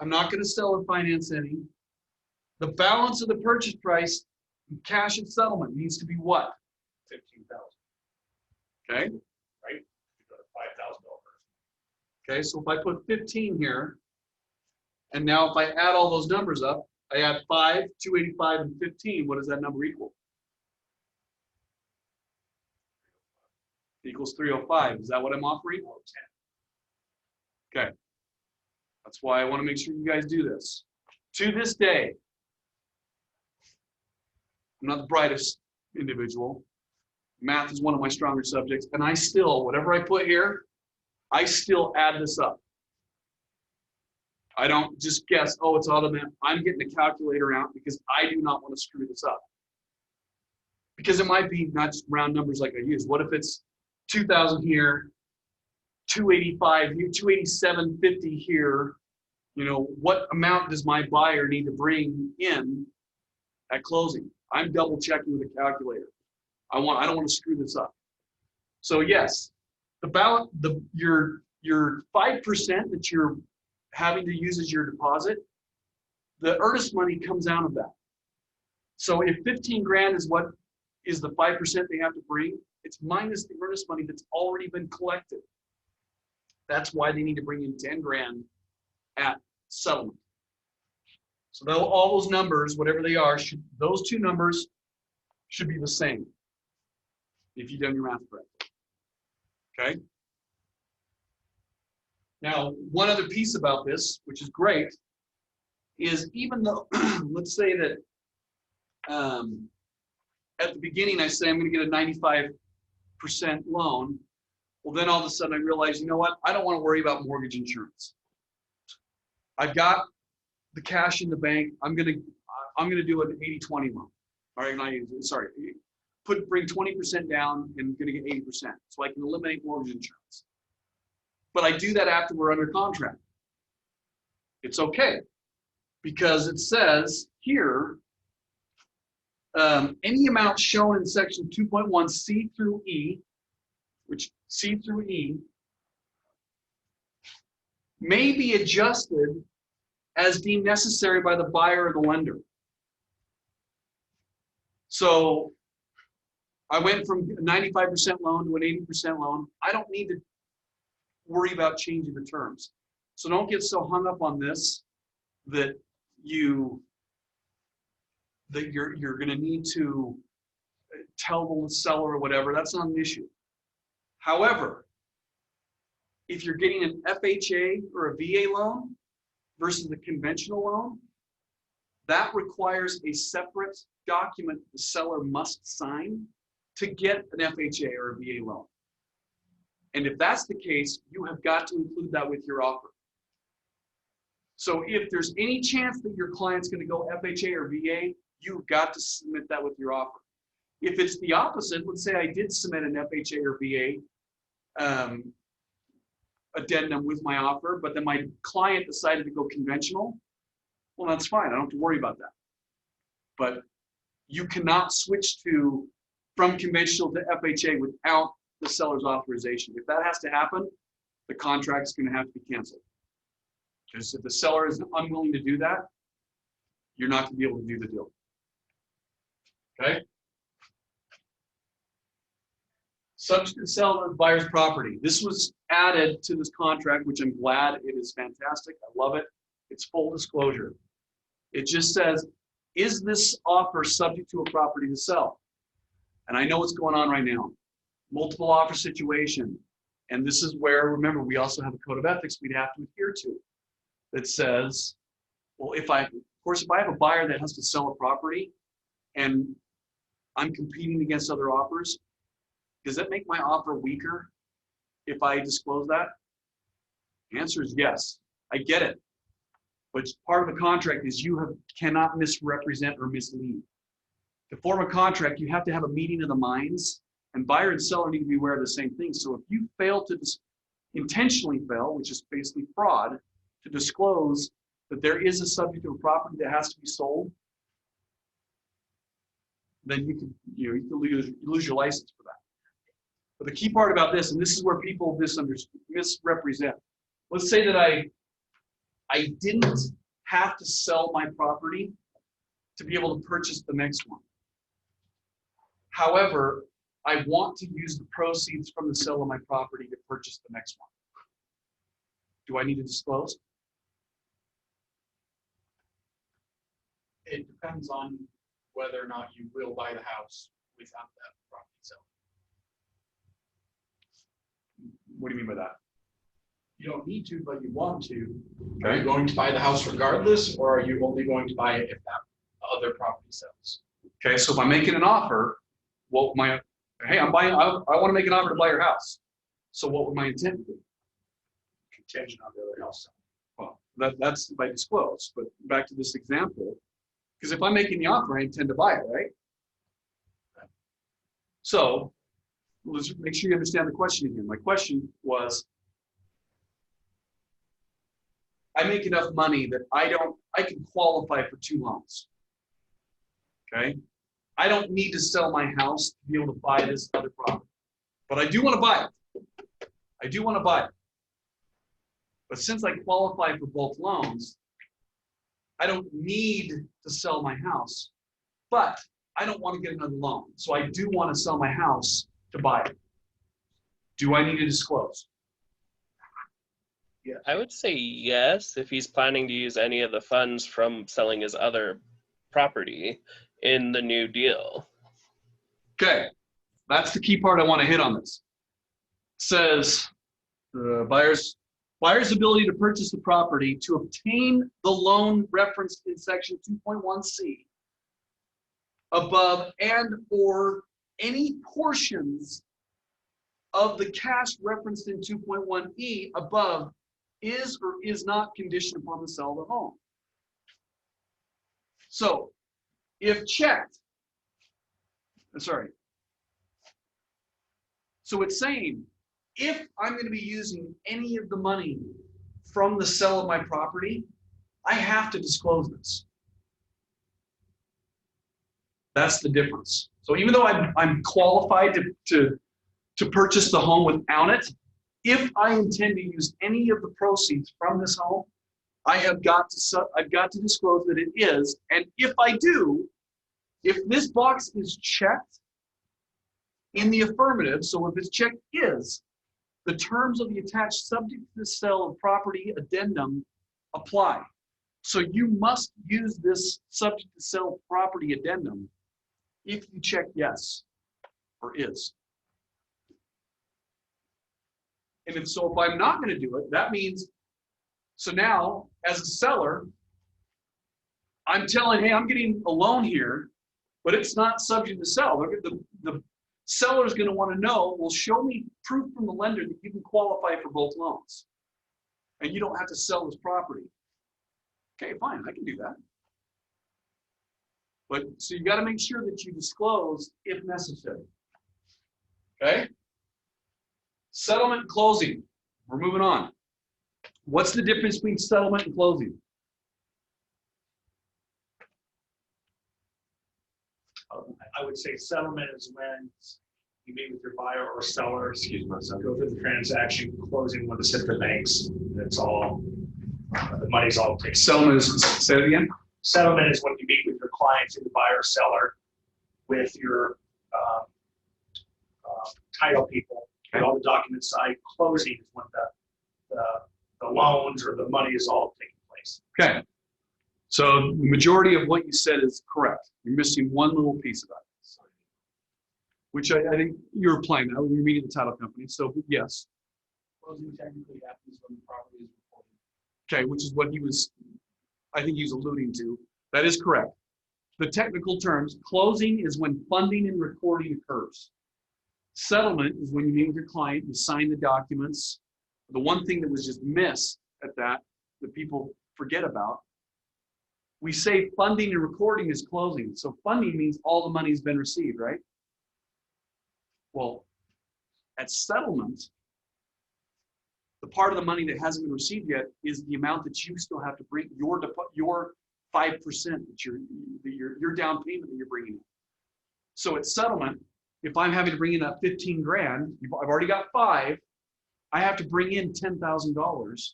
I'm not going to sell or finance any. The balance of the purchase price, cash and settlement, needs to be what? 15,000. Okay. Right? You got $5,000. Okay, so if I put 15 here, and now if I add all those numbers up, I add 5, 285, and 15. What does that number equal? It equals 305. Is that what I'm offering? 10. Okay. That's why I want to make sure you guys do this. To this day, I'm not the brightest individual. Math is one of my stronger subjects, and I still, whatever I put here, I still add this up. I don't just guess, oh, it's automatic. I'm getting the calculator out because I do not want to screw this up. Because it might be not just round numbers like I use. What if it's 2,000 here, 285 here, 287.50 here? You know, what amount does my buyer need to bring in at closing? I'm double checking with the calculator. I don't want to screw this up. So yes, your 5% that you're having to use as your deposit, the earnest money comes out of that. So if 15 grand is what is the 5% they have to bring, it's minus the earnest money that's already been collected. That's why they need to bring in 10 grand at settlement. So all those numbers, whatever they are, those two numbers should be the same if you've done your math correctly. Okay? Now, one other piece about this, which is great, is even though, let's say that at the beginning I say I'm going to get a 95% loan, well then all of a sudden I realize, you know what, I don't want to worry about mortgage insurance. I've got the cash in the bank. I'm going to do an 80-20 loan. All right, bring 20% down and I'm going to get 80%, so I can eliminate mortgage insurance. But I do that after we're under contract. It's okay, because it says here, any amount shown in section 2.1 C through E, which C through E, may be adjusted as deemed necessary by the buyer or the lender. So I went from a 95% loan to an 80% loan. I don't need to worry about changing the terms. So don't get so hung up on this that you're going to need to tell the seller or whatever. That's not an issue. However, if you're getting an FHA or a VA loan versus a conventional loan, that requires a separate document the seller must sign to get an FHA or a VA loan. And if that's the case, you have got to include that with your offer. So if there's any chance that your client's going to go FHA or VA, you've got to submit that with your offer. If it's the opposite, let's say I did submit an FHA or VA addendum with my offer, but then my client decided to go conventional, well, that's fine. I don't have to worry about that. But you cannot switch from conventional to FHA without the seller's authorization. If that has to happen, the contract's going to have to be canceled. Because if the seller is unwilling to do that, you're not going to be able to do the deal. Okay? Subject to sale of buyer's property. This was added to this contract, which I'm glad. It is fantastic. I love it. It's full disclosure. It just says, is this offer subject to a property to sell? And I know what's going on right now. Multiple offer situation. And this is where, remember, we also have a code of ethics we'd have to adhere to that says, well, if I have a buyer that has to sell a property and I'm competing against other offers, does that make my offer weaker if I disclose that? The answer is yes. I get it. But part of the contract is you cannot misrepresent or mislead. To form a contract, you have to have a meeting of the minds, and buyer and seller need to be aware of the same thing. So if you fail to intentionally fail, which is basically fraud, to disclose that there is a subject of a property that has to be sold, then you can lose your license for that. But the key part about this, and this is where people misrepresent. Let's say that I didn't have to sell my property to be able to purchase the next one. However, I want to use the proceeds from the sale of my property to purchase the next one. Do I need to disclose? It depends on whether or not you will buy the house without that property sale. What do you mean by that? You don't need to, but you want to. Are you going to buy the house regardless, or are you only going to buy it if that other property sells? Okay, so if I'm making an offer, hey, I'm buying, I want to make an offer to buy your house. So what would my intent be? Contingent on the other house. Well, that's if I disclose. But back to this example, because if I'm making the offer, I intend to buy it, right? So let's make sure you understand the question again. My question was, I make enough money that I can qualify for 2 loans. Okay? I don't need to sell my house to be able to buy this other property. But I do want to buy it. I do want to buy it. But since I qualify for both loans, I don't need to sell my house. But I don't want to get another loan. So I do want to sell my house to buy it. Do I need to disclose? I would say yes, if he's planning to use any of the funds from selling his other property in the new deal. Okay, that's the key part I want to hit on this. It says buyer's ability to purchase the property to obtain the loan referenced in section 2.1c above and or any portions of the cash referenced in 2.1e above is or is not conditioned upon the sale of the home. So if checked, so it's saying, if I'm going to be using any of the money from the sale of my property, I have to disclose this. That's the difference. So even though I'm qualified to purchase the home without it, if I intend to use any of the proceeds from this home, I've got to disclose that it is. And if I do, if this box is checked in the affirmative, so if it's checked is, the terms of the attached subject to the sale of property addendum apply. So you must use this subject to sale property addendum if you check yes or is. And if I'm not going to do it, that means, so now as a seller, I'm telling, hey, I'm getting a loan here, but it's not subject to sell. Look at Seller's going to want to know, well, show me proof from the lender that you can qualify for both loans. And you don't have to sell this property. Okay, fine, I can do that. But so you got to make sure that you disclose if necessary. Okay? Settlement and closing. We're moving on. What's the difference between settlement and closing? I would say settlement is when you meet with your buyer or seller, excuse myself, go through the transaction, closing with the center banks. That's all. The money's all taken. Settlement is, say it again. Settlement is when you meet with your clients, the buyer or seller, with your title people, get all the documents signed. Closing is when the loans or the money is all taking place. Okay. So the majority of what you said is correct. You're missing one little piece of that, which I think you're applying now. You're meeting the title company. So yes. Closing technically happens when the property is reported. Okay, which is what I think he was alluding to. That is correct. The technical terms, closing is when funding and recording occurs. Settlement is when you meet with your client, you sign the documents. The one thing that was just missed at that people forget about, we say funding and recording is closing. So funding means all the money's been received, right? Well, at settlement, the part of the money that hasn't been received yet is the amount that you still have to bring, your 5% that your down payment that you're bringing in. So at settlement, if I'm having to bring in that 15 grand, I've already got 5, I have to bring in $10,000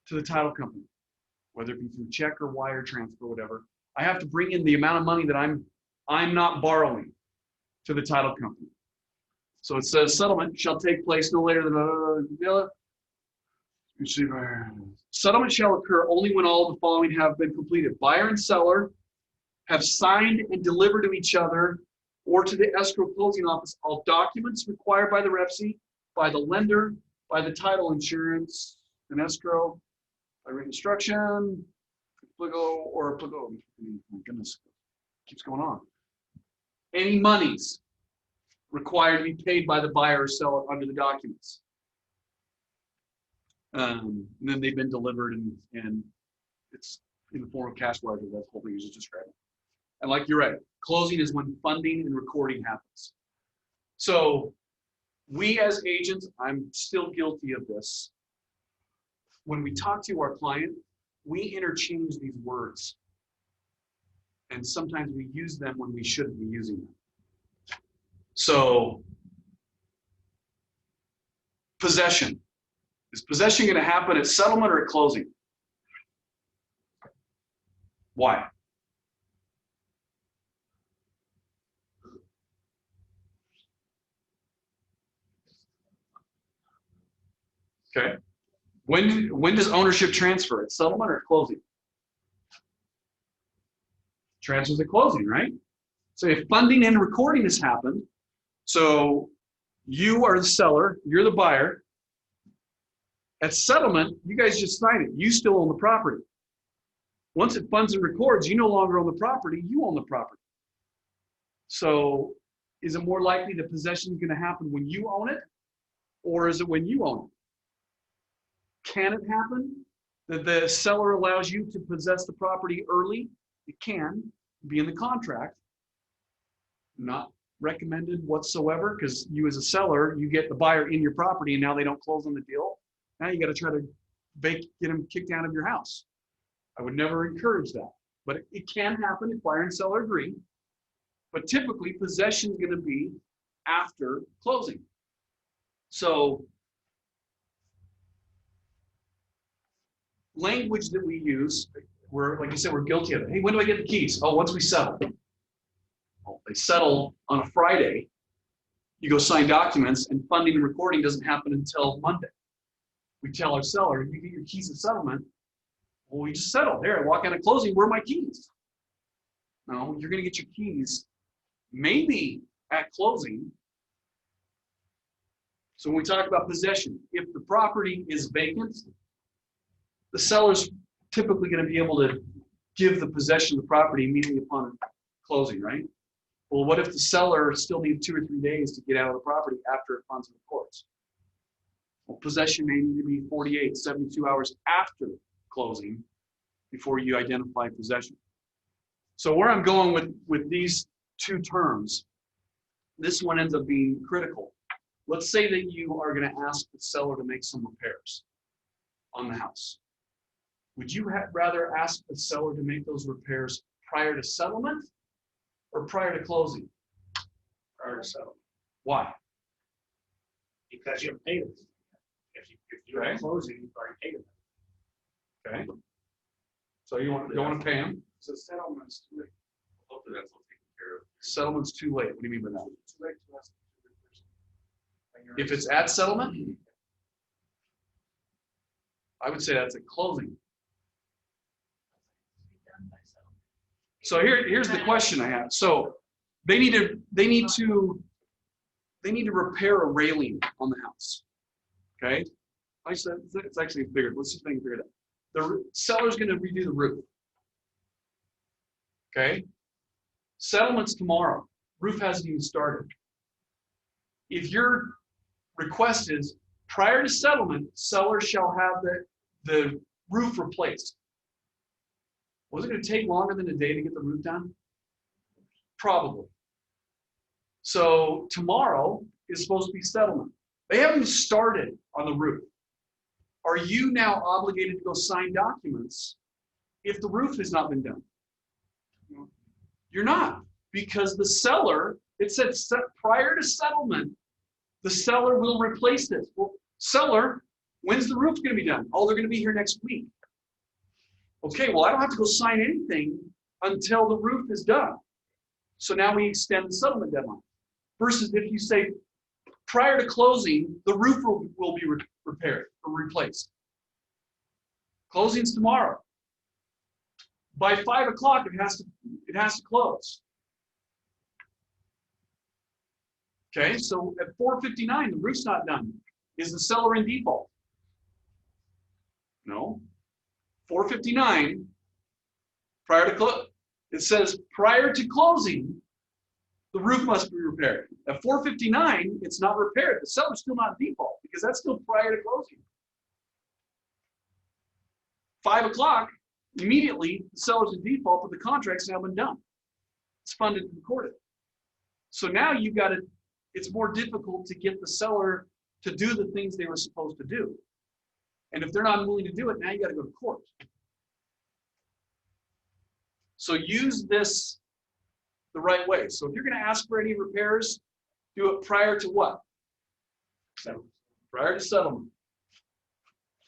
to the title company, whether it be through check or wire transfer, whatever. I have to bring in the amount of money that I'm not borrowing to the title company. So it says settlement shall take place no later than settlement shall occur only when all of the following have been completed. Buyer and seller have signed and delivered to each other or to the escrow closing office all documents required by the REPC, by the lender, by the title insurance and escrow, by written instruction, applicable or applicable. My goodness, keeps going on. Any monies required to be paid by the buyer or seller under the documents. And then they've been delivered and it's in the form of cash wire that the whole thing is just describing. And like you're right, closing is when funding and recording happens. So we as agents, I'm still guilty of this. When we talk to our client, we interchange these words. And sometimes we use them when we shouldn't be using them. So, possession. Is possession going to happen at settlement or at closing? Why? Okay. When does ownership transfer? At settlement or at closing? Transfers at closing, right? So if funding and recording has happened, so you are the seller, you're the buyer. At settlement, you guys just sign it. You still own the property. Once it funds and records, you no longer own the property, you own the property. So is it more likely that possession is going to happen when you own it, or is it when you own it? Can it happen that the seller allows you to possess the property early? It can be in the contract. Not recommended whatsoever, because you as a seller, you get the buyer in your property and now they don't close on the deal. Now you got to try to get them kicked out of your house. I would never encourage that, but it can happen if buyer and seller agree. But typically possession is going to be after closing. So language that we use, like you said, we're guilty of it. Hey, when do I get the keys? Oh, once we settle. Well, they settle on a Friday. You go sign documents, and funding and recording doesn't happen until Monday. We tell our seller, you get your keys of settlement. Well, we just settled. There, I walk out of closing, where are my keys? No, you're going to get your keys maybe at closing. So when we talk about possession, if the property is vacant, the seller's typically going to be able to give the possession of the property immediately upon closing, right? Well, what if the seller still needs 2 or 3 days to get out of the property after it comes to the courts? Well, possession may need to be 48, 72 hours after closing before you identify possession. So where I'm going with these two terms, this one ends up being critical. Let's say that you are going to ask the seller to make some repairs on the house. Would you rather ask the seller to make those repairs prior to settlement or prior to closing? Prior to settlement, Why? because you haven't paid them. If you're Okay. closing, you've already paid them. Okay. So you want to pay them? So settlement's too late. Hopefully that's all taken care of. Settlement's too late. What do you mean by that? Too late to ask. If it's at settlement, I would say that's a closing. So here's the question I have. So they need to repair a railing on the house. Okay. I said it's actually bigger. Let's just make it bigger. The seller's going to redo the roof. Okay. Settlement's tomorrow. Roof hasn't even started. If your request is prior to settlement, seller shall have the roof replaced. Was it going to take longer than a day to get the roof done? Probably. So tomorrow is supposed to be settlement. They haven't started on the roof. Are you now obligated to go sign documents if the roof has not been done? You're not, because the seller, it said prior to settlement, the seller will replace this. Well, seller, when's the roof going to be done? Oh, they're going to be here next week. Okay, well, I don't have to go sign anything until the roof is done. So now we extend the settlement deadline. Versus if you say prior to closing, the roof will be repaired or replaced. Closing's tomorrow. By 5 o'clock, it has to close. Okay, so at 4:59, the roof's not done. Is the seller in default? No. 4:59, prior to close. It says prior to closing, the roof must be repaired. At 4:59, it's not repaired. The seller's still not in default because that's still prior to closing. 5 o'clock, immediately the seller's in default, but the contract's now been done. It's funded and recorded. So now you've got to, it's more difficult to get the seller to do the things they were supposed to do. And if they're not willing to do it, now you got to go to court. So use this the right way. So if you're going to ask for any repairs, do it prior to what? Settlement. Prior to settlement.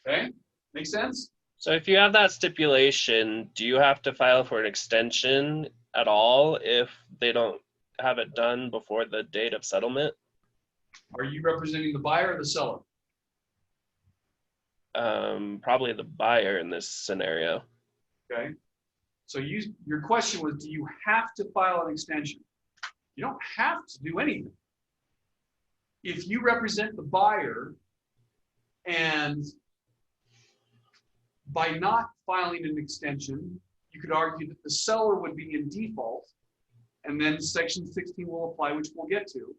Okay? Make sense? So if you have that stipulation, do you have to file for an extension at all if they don't have it done before the date of settlement? Are you representing the buyer or the seller? Probably the buyer in this scenario. Okay. So your question was, do you have to file an extension? You don't have to do anything. If you represent the buyer and by not filing an extension, you could argue that the seller would be in default and then section 16 will apply, which we'll get to.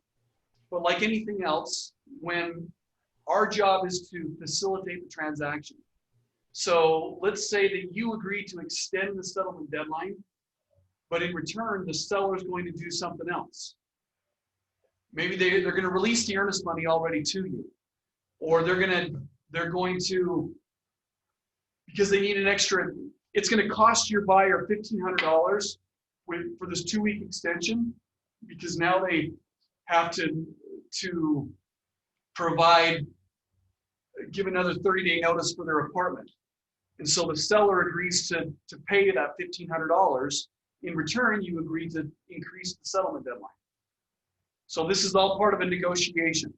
But like anything else, when our job is to facilitate the transaction. So let's say that you agree to extend the settlement deadline, but in return, the seller is going to do something else. Maybe they're going to release the earnest money already to you, or they're going to, because they need an extra, it's going to cost your buyer $1,500 for this 2-week extension, because now they have to provide, give another 30-day notice for their apartment. And so the seller agrees to pay that $1,500. In return, you agree to increase the settlement deadline. So this is all part of a negotiation.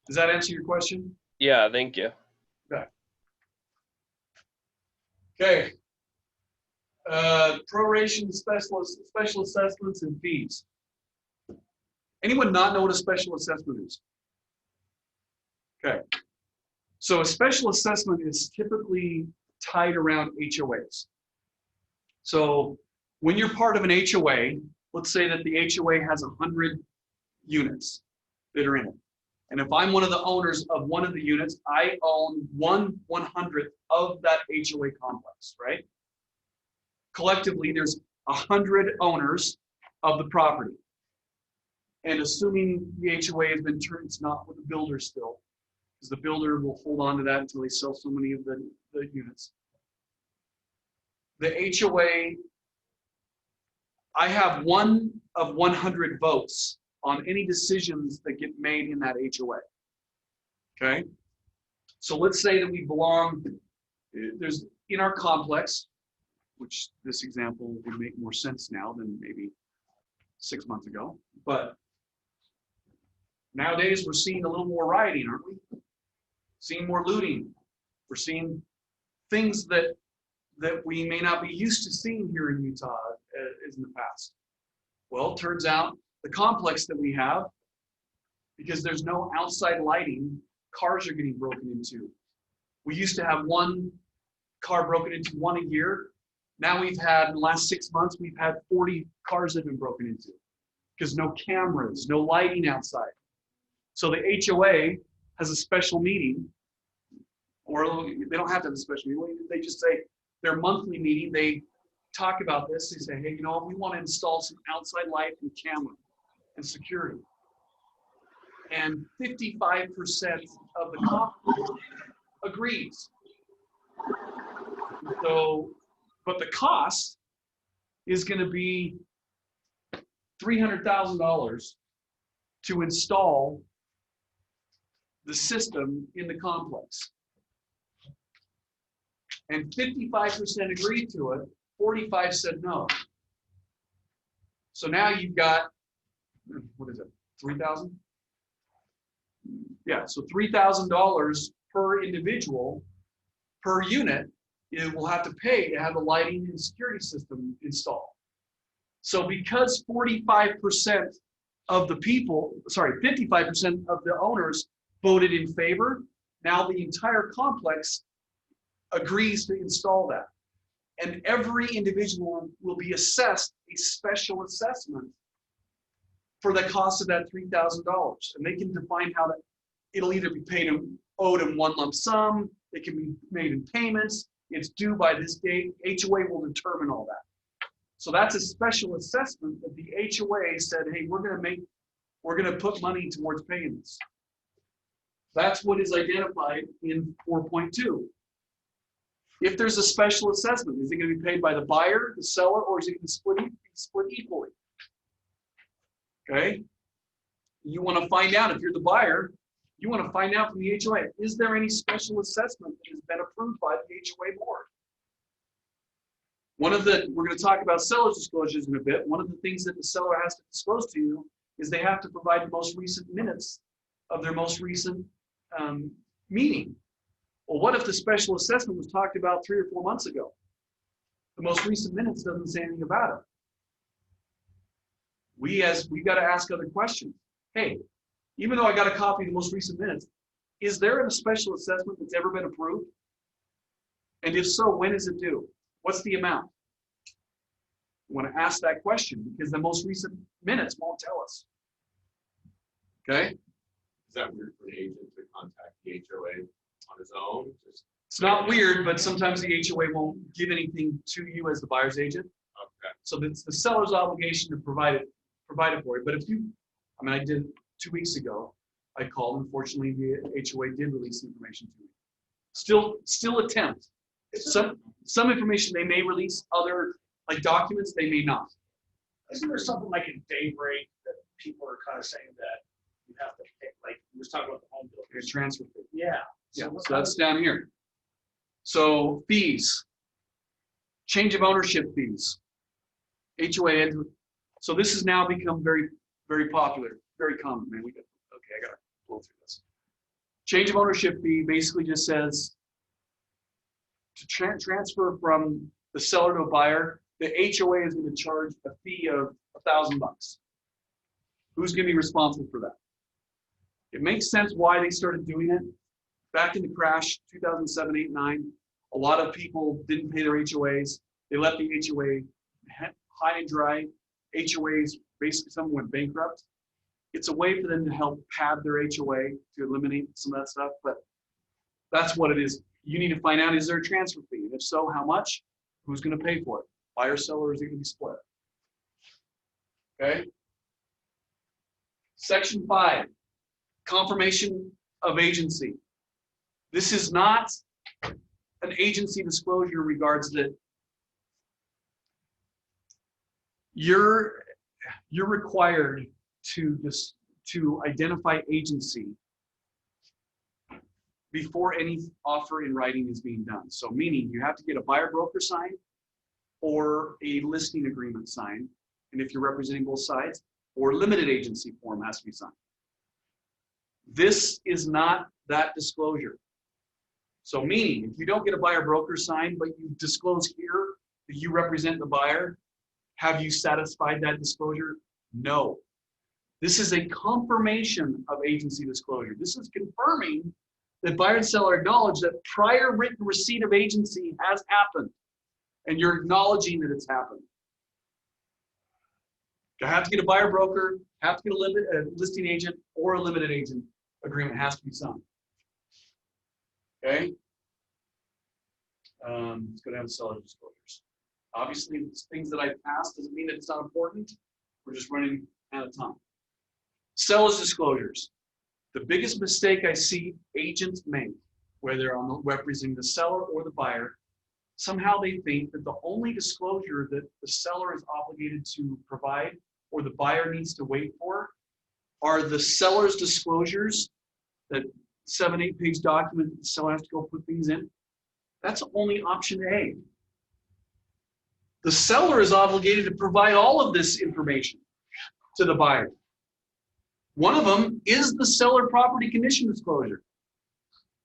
Does that answer your question? Yeah, thank you. Okay. Proration, special assessments, and fees. Anyone not know what a special assessment is? Okay. So a special assessment is typically tied around HOAs. So when you're part of an HOA, let's say that the HOA has 100 units that are in it. And if I'm one of the owners of one of the units, I own 1/100th of that HOA complex, right? Collectively, there's 100 owners of the property. And assuming the HOA has been turned, it's not with the builder still, because the builder will hold on to that until they sell so many of the units. The HOA, I have 1 of 100 votes on any decisions that get made in that HOA. Okay? So let's say that we belong, there's in our complex, which this example would make more sense now than maybe 6 months ago, but nowadays we're seeing a little more rioting, aren't we? Seeing more looting. We're seeing things that we may not be used to seeing here in Utah as in the past. Well, it turns out the complex that we have, because there's no outside lighting, cars are getting broken into. We used to have 1 car broken into 1 a year. Now we've had, in the last 6 months, we've had 40 cars that have been broken into because no cameras, no lighting outside. So the HOA has a special meeting, or they don't have to have a special meeting. They just say their monthly meeting, they talk about this. They say, hey, you know what, we want to install some outside light and camera and security. And 55% of the complex agrees. So, but the cost is going to be $300,000 to install the system in the complex. And 55% agreed to it, 45 said no. So now you've got, what is it, 3,000? Yeah, so $3,000 per individual, per unit, it will have to pay to have a lighting and security system installed. So because 45% of the people, 55% of the owners voted in favor, now the entire complex agrees to install that. And every individual will be assessed a special assessment for the cost of that $3,000. And they can define how that, it'll either be paid and owed in one lump sum, it can be made in payments, it's due by this date, HOA will determine all that. So that's a special assessment that the HOA said, hey, we're gonna put money towards paying this. That's what is identified in 4.2. If there's a special assessment, is it going to be paid by the buyer, the seller, or is it going to be split equally? Okay? You want to find out, if you're the buyer, you want to find out from the HOA, is there any special assessment that has been approved by the HOA board? We're going to talk about seller's disclosures in a bit. One of the things that the seller has to disclose to you is they have to provide the most recent minutes of their most recent meeting. Well, what if the special assessment was talked about 3 or 4 months ago? The most recent minutes doesn't say anything about it. We got to ask other questions. Hey, even though I got a copy of the most recent minutes, is there a special assessment that's ever been approved? And if so, when is it due? What's the amount? We want to ask that question because the most recent minutes won't tell us. Okay? Is that weird for an agent to contact the HOA on his own? It's not weird, but sometimes the HOA won't give anything to you as the buyer's agent. Okay. So it's the seller's obligation to provide it for you. But if you, I did 2 weeks ago, I called. Unfortunately, the HOA did release information to me. Still attempt. Some information they may release, other like documents they may not. Isn't there something like a day rate that people are kind of saying that you have to pay? Like we was talking about the home builder. There's transfer fee. Yeah. Yeah, so that's down here. So fees, change of ownership fees, HOA. So this has now become very, very popular, very common. Man, I gotta blow through this. Change of ownership fee basically just says to transfer from the seller to a buyer, the HOA is going to charge a fee of $1,000. Who's going to be responsible for that? It makes sense why they started doing it. Back in the crash, 2007, 8, 9, a lot of people didn't pay their HOAs. They let the HOA high and dry. HOAs, basically someone went bankrupt. It's a way for them to help pad their HOA to eliminate some of that stuff, but that's what it is. You need to find out, is there a transfer fee? And if so, how much? Who's going to pay for it? Buyer, seller, or is it going to be split? Okay. Section 5, confirmation of agency. This is not an agency disclosure in regards that you're required to identify agency before any offer in writing is being done. So meaning you have to get a buyer broker signed or a listing agreement signed. And if you're representing both sides, or limited agency form has to be signed. This is not that disclosure. So meaning if you don't get a buyer broker signed, but you disclose here that you represent the buyer, have you satisfied that disclosure? No. This is a confirmation of agency disclosure. This is confirming that buyer and seller acknowledge that prior written receipt of agency has happened, and you're acknowledging that it's happened. You have to get a buyer broker, have to get a listing agent, or a limited agent agreement has to be signed. Okay? It's going to have seller disclosures. Obviously, it's things that I passed doesn't mean that it's not important. We're just running out of time. Seller's disclosures. The biggest mistake I see agents make, whether they're representing the seller or the buyer, somehow they think that the only disclosure that the seller is obligated to provide or the buyer needs to wait for are the seller's disclosures, that 7-8 page document that the seller has to go put things in. That's only option A. The seller is obligated to provide all of this information to the buyer. One of them is the seller property condition disclosure.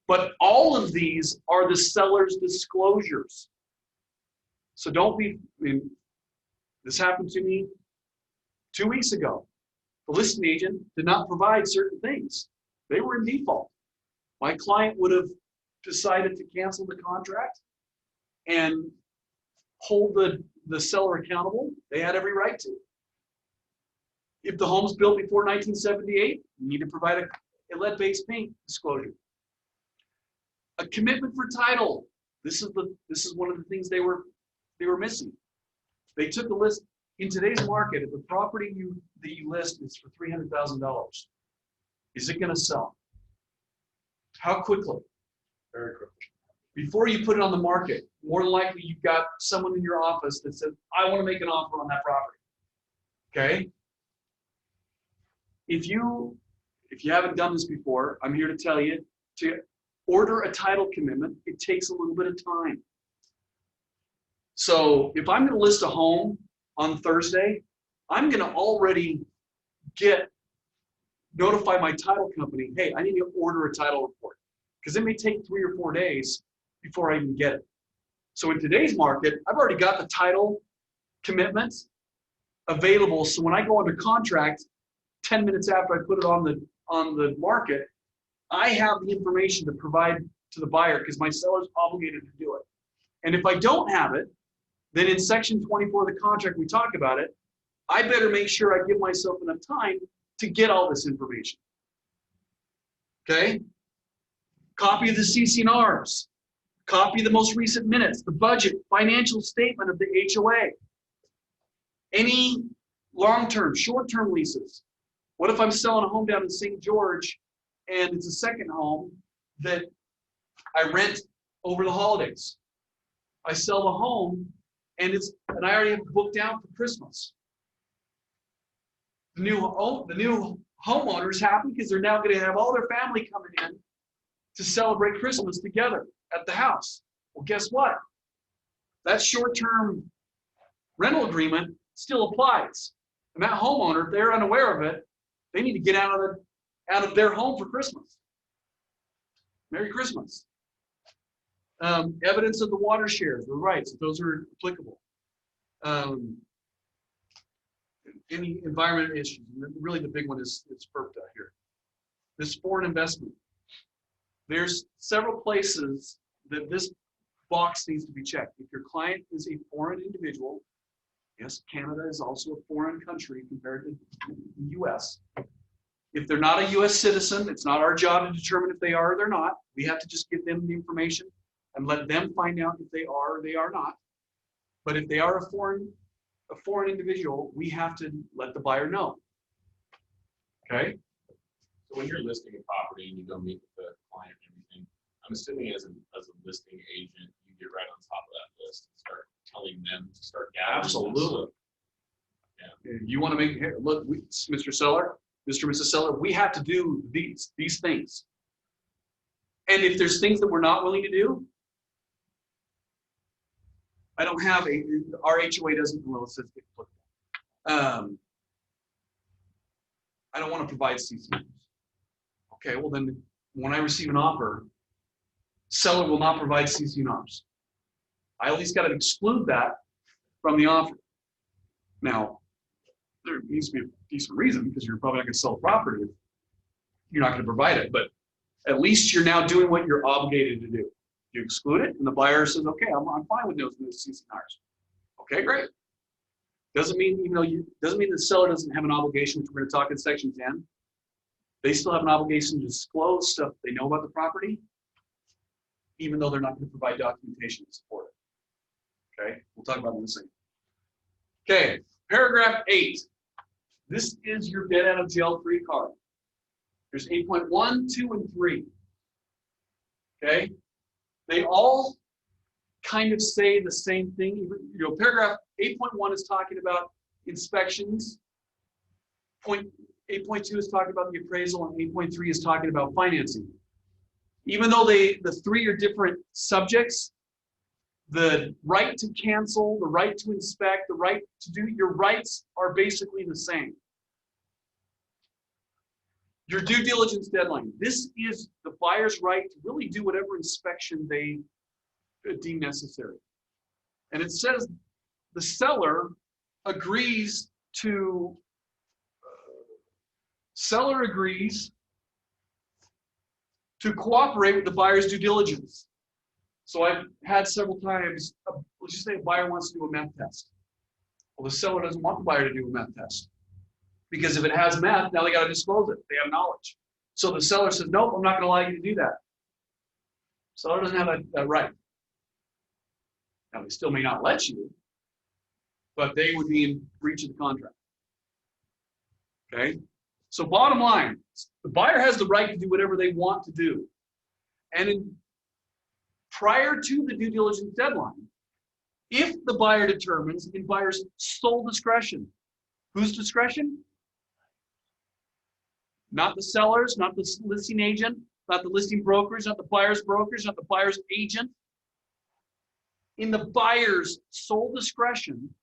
But all of these are the seller's disclosures. So don't be, this happened to me 2 weeks ago. The listing agent did not provide certain things. They were in default. My client would have decided to cancel the contract and hold the seller accountable. They had every right to. If the home's built before 1978, you need to provide a lead-based paint disclosure. A commitment for title. This is one of the things they were missing. They took a list in today's market. If the property that you list is for $300,000, is it going to sell? How quickly? Very quickly. Before you put it on the market, more than likely you've got someone in your office that says, "I want to make an offer on that property." Okay. If you haven't done this before, I'm here to tell you to order a title commitment. It takes a little bit of time. So if I'm going to list a home on Thursday, I'm going to already notify my title company, hey, I need to order a title report, because it may take 3 or 4 days before I even get it. So in today's market, I've already got the title commitments available. So when I go under contract, 10 minutes after I put it on the market, I have the information to provide to the buyer because my seller's obligated to do it. And if I don't have it, then in section 24 of the contract, we talk about it. I better make sure I give myself enough time to get all this information. Okay? Copy of the CC&Rs, copy of the most recent minutes, the budget, financial statement of the HOA, any long-term, short-term leases. What if I'm selling a home down in St. George and it's a second home that I rent over the holidays? I sell the home and I already have it booked out for Christmas. The new homeowner is happy because they're now going to have all their family coming in to celebrate Christmas together at the house. Well, guess what? That short-term rental agreement still applies. And that homeowner, if they're unaware of it, they need to get out of their home for Christmas. Merry Christmas. Evidence of the water shares, the rights, those are applicable. Any environmental issues, and really the big one is FERPTA here. This foreign investment. There's several places that this box needs to be checked. If your client is a foreign individual Yes, Canada is also a foreign country compared to the US. If they're not a US citizen, it's not our job to determine if they are or they're not. We have to just give them the information and let them find out if they are or they are not. But if they are a foreign individual, we have to let the buyer know. Okay? So when you're listing a property and you go meet with the client and everything, I'm assuming as a listing agent, you get right on top of that list and start telling them to start gathering. Absolutely. Yeah. If you want to make, hey, look, Mr. Seller, Mr. and Mrs. Seller, we have to do these things. And if there's things that we're not willing to do, I don't have our HOA doesn't, well, it says, I don't want to provide CCNs. Okay, well then, when I receive an offer, seller will not provide CCNRs. I at least got to exclude that from the offer. Now, there needs to be a decent reason, because you're probably not going to sell a property if you're not going to provide it, but at least you're now doing what you're obligated to do. You exclude it, and the buyer says, okay, I'm fine with those CCNRs. Okay, great. Doesn't mean, doesn't mean the seller doesn't have an obligation, which we're going to talk in section 10. They still have an obligation to disclose stuff they know about the property, even though they're not going to provide documentation to support it. Okay, we'll talk about it in a second. Okay, paragraph 8. This is your get out of jail free card. There's 8.1, 2, and 3. Okay, they all kind of say the same thing. Paragraph 8.1 is talking about inspections. 8.2 is talking about the appraisal, and 8.3 is talking about financing. Even though the three are different subjects, the right to cancel, the right to inspect, the right to do, your rights are basically the same. Your due diligence deadline. This is the buyer's right to really do whatever inspection they deem necessary. And it says the seller agrees to, cooperate with the buyer's due diligence. So I've had several times, let's just say a buyer wants to do a meth test. Well, the seller doesn't want the buyer to do a meth test, because if it has meth, now they got to disclose it. They have knowledge. So the seller says, nope, I'm not going to allow you to do that. Seller doesn't have that right. Now, they still may not let you, but they would be in breach of the contract. Okay? So bottom line, the buyer has the right to do whatever they want to do. And prior to the due diligence deadline, if the buyer determines in buyer's sole discretion, whose discretion? Not the seller's, not the listing agent, not the listing broker's, not the buyer's broker's, not the buyer's agent. In the buyer's sole discretion,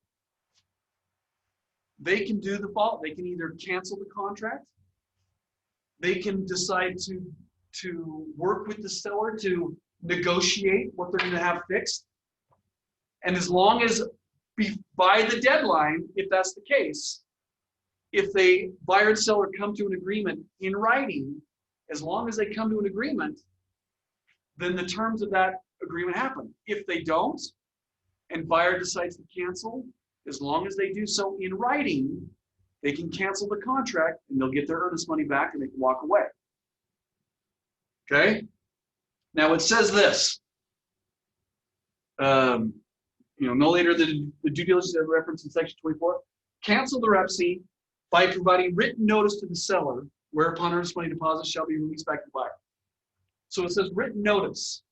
they can do the following. They can either cancel the contract, they can decide to work with the seller to negotiate what they're going to have fixed. And as long as by the deadline, if that's the case, if the buyer and seller come to an agreement in writing, as long as they come to an agreement, then the terms of that agreement happen. If they don't, and buyer decides to cancel, as long as they do so in writing, they can cancel the contract and they'll get their earnest money back and they can walk away. Okay? Now it says this, no later than the due diligence reference in section 24, cancel the REPC by providing written notice to the seller, whereupon earnest money deposits shall be released back to the buyer. So it says written notice.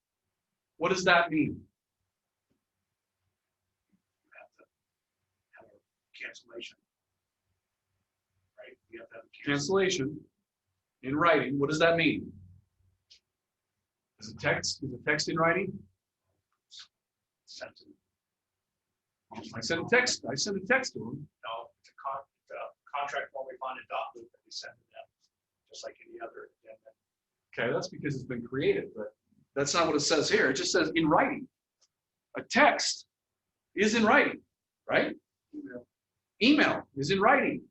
What does that mean? Cancellation. Right? You have to have a Cancellation in writing. What does that mean? Is it text? Is it text in writing? I sent a text. I sent a text to him. No, it's a contract form we find in .loop that we send to them, just like any other agenda. Okay, that's because it's been created, but that's not what it says here. It just says in writing. A text is in writing, right? Email is in writing.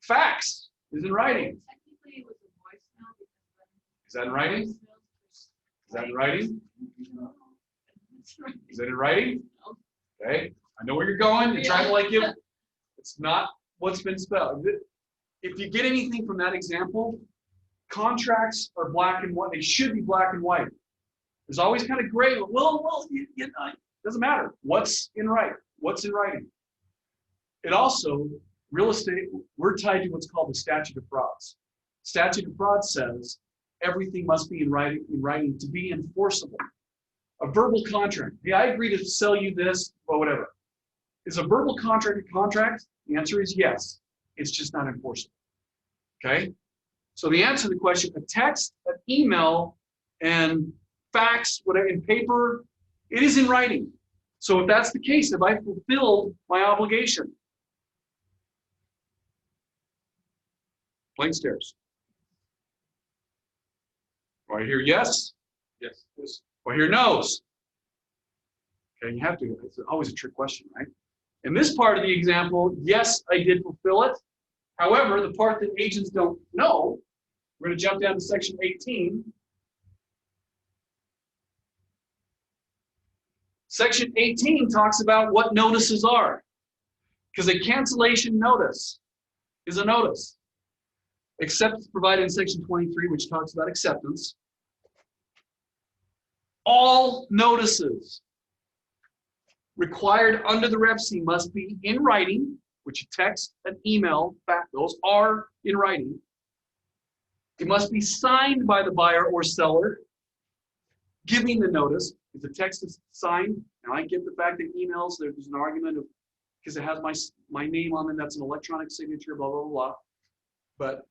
Fax is in writing. Technically, it was a voicemail because Is that in writing? Is that in writing? Is that in writing? Okay. I know where you're going. You're trying to like give. It's not what's been spelled. If you get anything from that example, contracts are black and white. They should be black and white. There's always kind of gray. Well, it doesn't matter. What's in writing? What's in writing? It also, real estate, we're tied to what's called the statute of frauds. Statute of frauds says everything must be in writing to be enforceable. A verbal contract. Yeah, I agree to sell you this, or whatever. Is a verbal contract a contract? The answer is yes. It's just not enforceable. Okay? So the answer to the question, a text, an email, and fax, whatever, in paper, it is in writing. So if that's the case, if I fulfilled my obligation, blank stares. Do I hear yes? Yes. Do I hear no's? Okay, you have to. It's always a trick question, right? In this part of the example, yes, I did fulfill it. However, the part that agents don't know, we're going to jump down to section 18. Section 18 talks about what notices are. Because a cancellation notice is a notice. Except it's provided in section 23, which talks about acceptance. All notices required under the REPC must be in writing, which text and email, fact, those are in writing. It must be signed by the buyer or seller giving the notice. If the text is signed, and I get the fact that emails, there's an argument of, because it has my name on it, that's an electronic signature, blah, blah, blah. But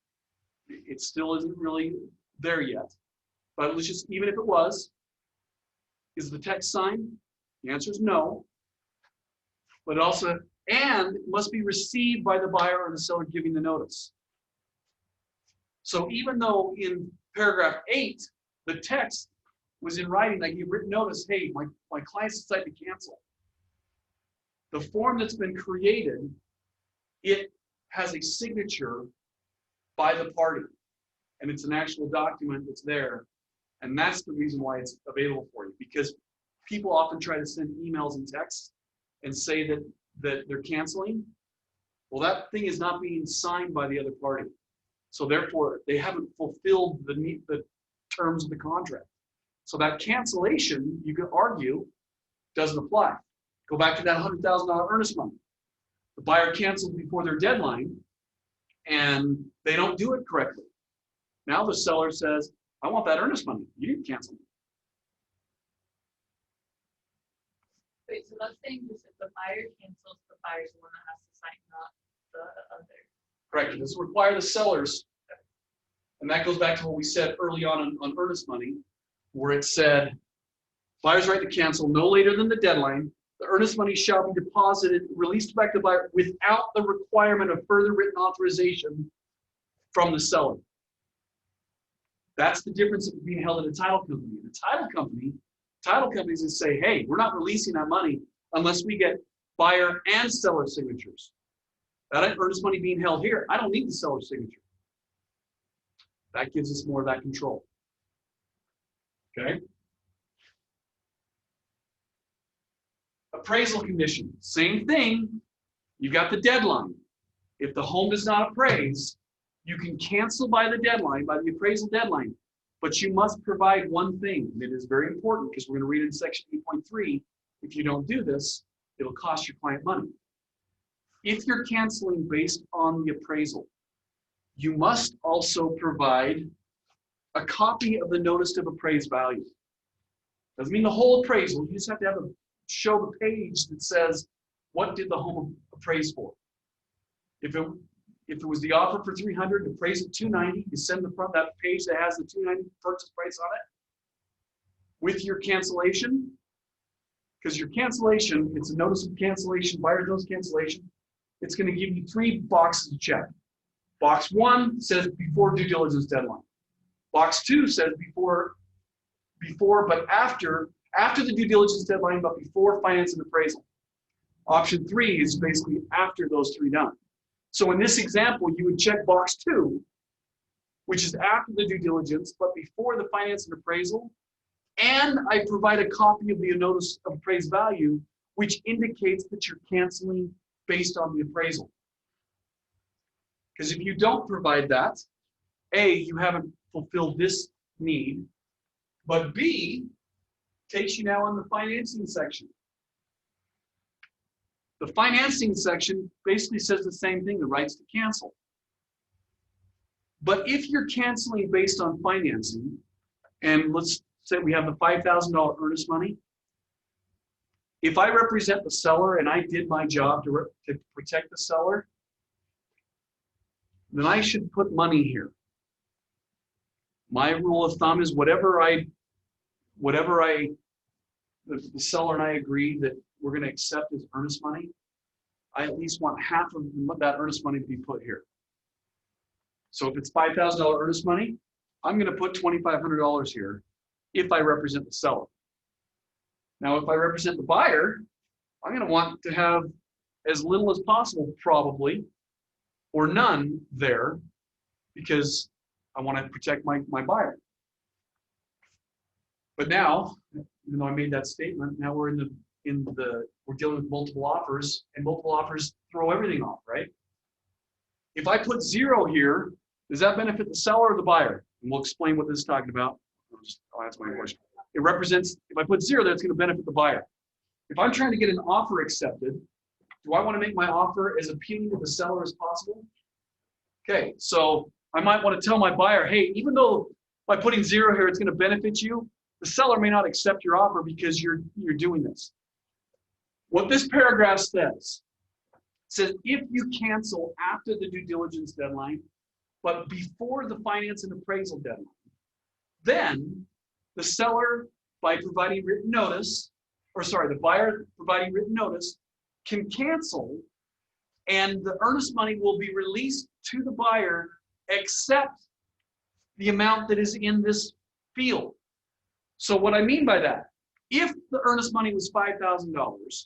it still isn't really there yet. But let's just, even if it was, is the text signed? The answer is no. But also, and it must be received by the buyer or the seller giving the notice. So even though in paragraph 8, the text was in writing, like you've written notice, hey, my client's decided to cancel. The form that's been created, it has a signature by the party. And it's an actual document that's there. And that's the reason why it's available for you. Because people often try to send emails and texts and say that they're canceling. Well, that thing is not being signed by the other party. So therefore, they haven't fulfilled the terms of the contract. So that cancellation, you could argue, doesn't apply. Go back to that $100,000 earnest money. The buyer canceled before their deadline, and they don't do it correctly. Now the seller says, I want that earnest money. You didn't cancel me. Wait, so that's saying just if the buyer cancels, the buyer's the one that has to sign, not the other. Correct. This will require the sellers. And that goes back to what we said early on earnest money, where it said, buyer's right to cancel no later than the deadline. The earnest money shall be deposited, released back to the buyer without the requirement of further written authorization from the seller. That's the difference of being held at a title company. In a title companies that say, hey, we're not releasing that money unless we get buyer and seller signatures. That earnest money being held here, I don't need the seller's signature. That gives us more of that control. Okay? Appraisal condition, same thing. You got the deadline. If the home does not appraise, you can cancel by the deadline, by the appraisal deadline, but you must provide one thing that is very important because we're going to read in section 8.3. If you don't do this, it'll cost your client money. If you're canceling based on the appraisal, you must also provide a copy of the notice of appraised value. Doesn't mean the whole appraisal. You just have to show the page that says, what did the home appraise for? If it was the offer for $300, appraised at $290, you send the front that page that has the $290 purchase price on it with your cancellation, because your cancellation, it's a notice of cancellation, buyer's notice of cancellation. It's going to give you 3 boxes to check. Box 1 says before due diligence deadline. Box 2 says before but after the due diligence deadline, but before finance and appraisal. Option 3 is basically after those 3 done. So in this example, you would check box 2, which is after the due diligence, but before the finance and appraisal, and I provide a copy of the notice of appraised value which indicates that you're canceling based on the appraisal. Because if you don't provide that, A, you haven't fulfilled this need, but B, takes you now in the financing section. The financing section basically says the same thing, the rights to cancel. But if you're canceling based on financing, and let's say we have the $5,000 earnest money, if I represent the seller and I did my job to protect the seller, then I should put money here. My rule of thumb is whatever the seller and I agree that we're going to accept as earnest money, I at least want half of that earnest money to be put here. So if it's $5,000 earnest money, I'm going to put $2,500 here if I represent the seller. Now, if I represent the buyer, I'm going to want to have as little as possible, probably, or none there, because I want to protect my buyer. But now, even though I made that statement, now we're we're dealing with multiple offers, and multiple offers throw everything off, right? If I put 0 here, does that benefit the seller or the buyer? And we'll explain what this is talking about. I'll answer my question. It represents, if I put 0, that's going to benefit the buyer. If I'm trying to get an offer accepted, do I want to make my offer as appealing to the seller as possible? Okay, so I might want to tell my buyer, hey, even though by putting 0 here, it's going to benefit you, the seller may not accept your offer because you're doing this. What this paragraph says if you cancel after the due diligence deadline, but before the finance and appraisal deadline, then the seller, by providing written notice, the buyer providing written notice, can cancel, and the earnest money will be released to the buyer except the amount that is in this field. So what I mean by that, if the earnest money was $5,000,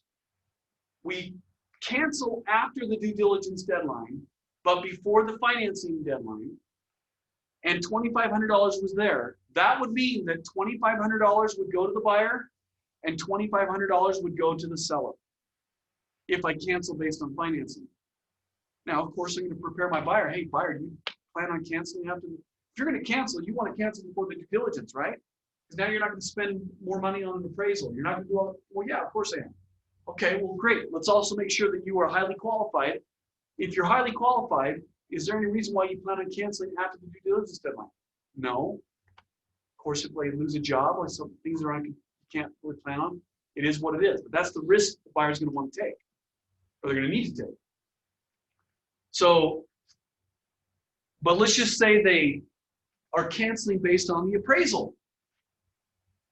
we cancel after the due diligence deadline, but before the financing deadline, and $2,500 was there, that would mean that $2,500 would go to the buyer and $2,500 would go to the seller if I cancel based on financing. Now, of course, I'm going to prepare my buyer. Hey, buyer, do you plan on canceling after? If you're going to cancel, you want to cancel before the due diligence, right? Because now you're not going to spend more money on an appraisal. You're not going to do all, well, yeah, of course I am. Okay, well, great. Let's also make sure that you are highly qualified. If you're highly qualified, is there any reason why you plan on canceling after the due diligence deadline? No. Of course, if I lose a job or some things that you can't really plan on, it is what it is. But that's the risk the buyer's going to want to take, or they're going to need to take. So, but let's just say they are canceling based on the appraisal.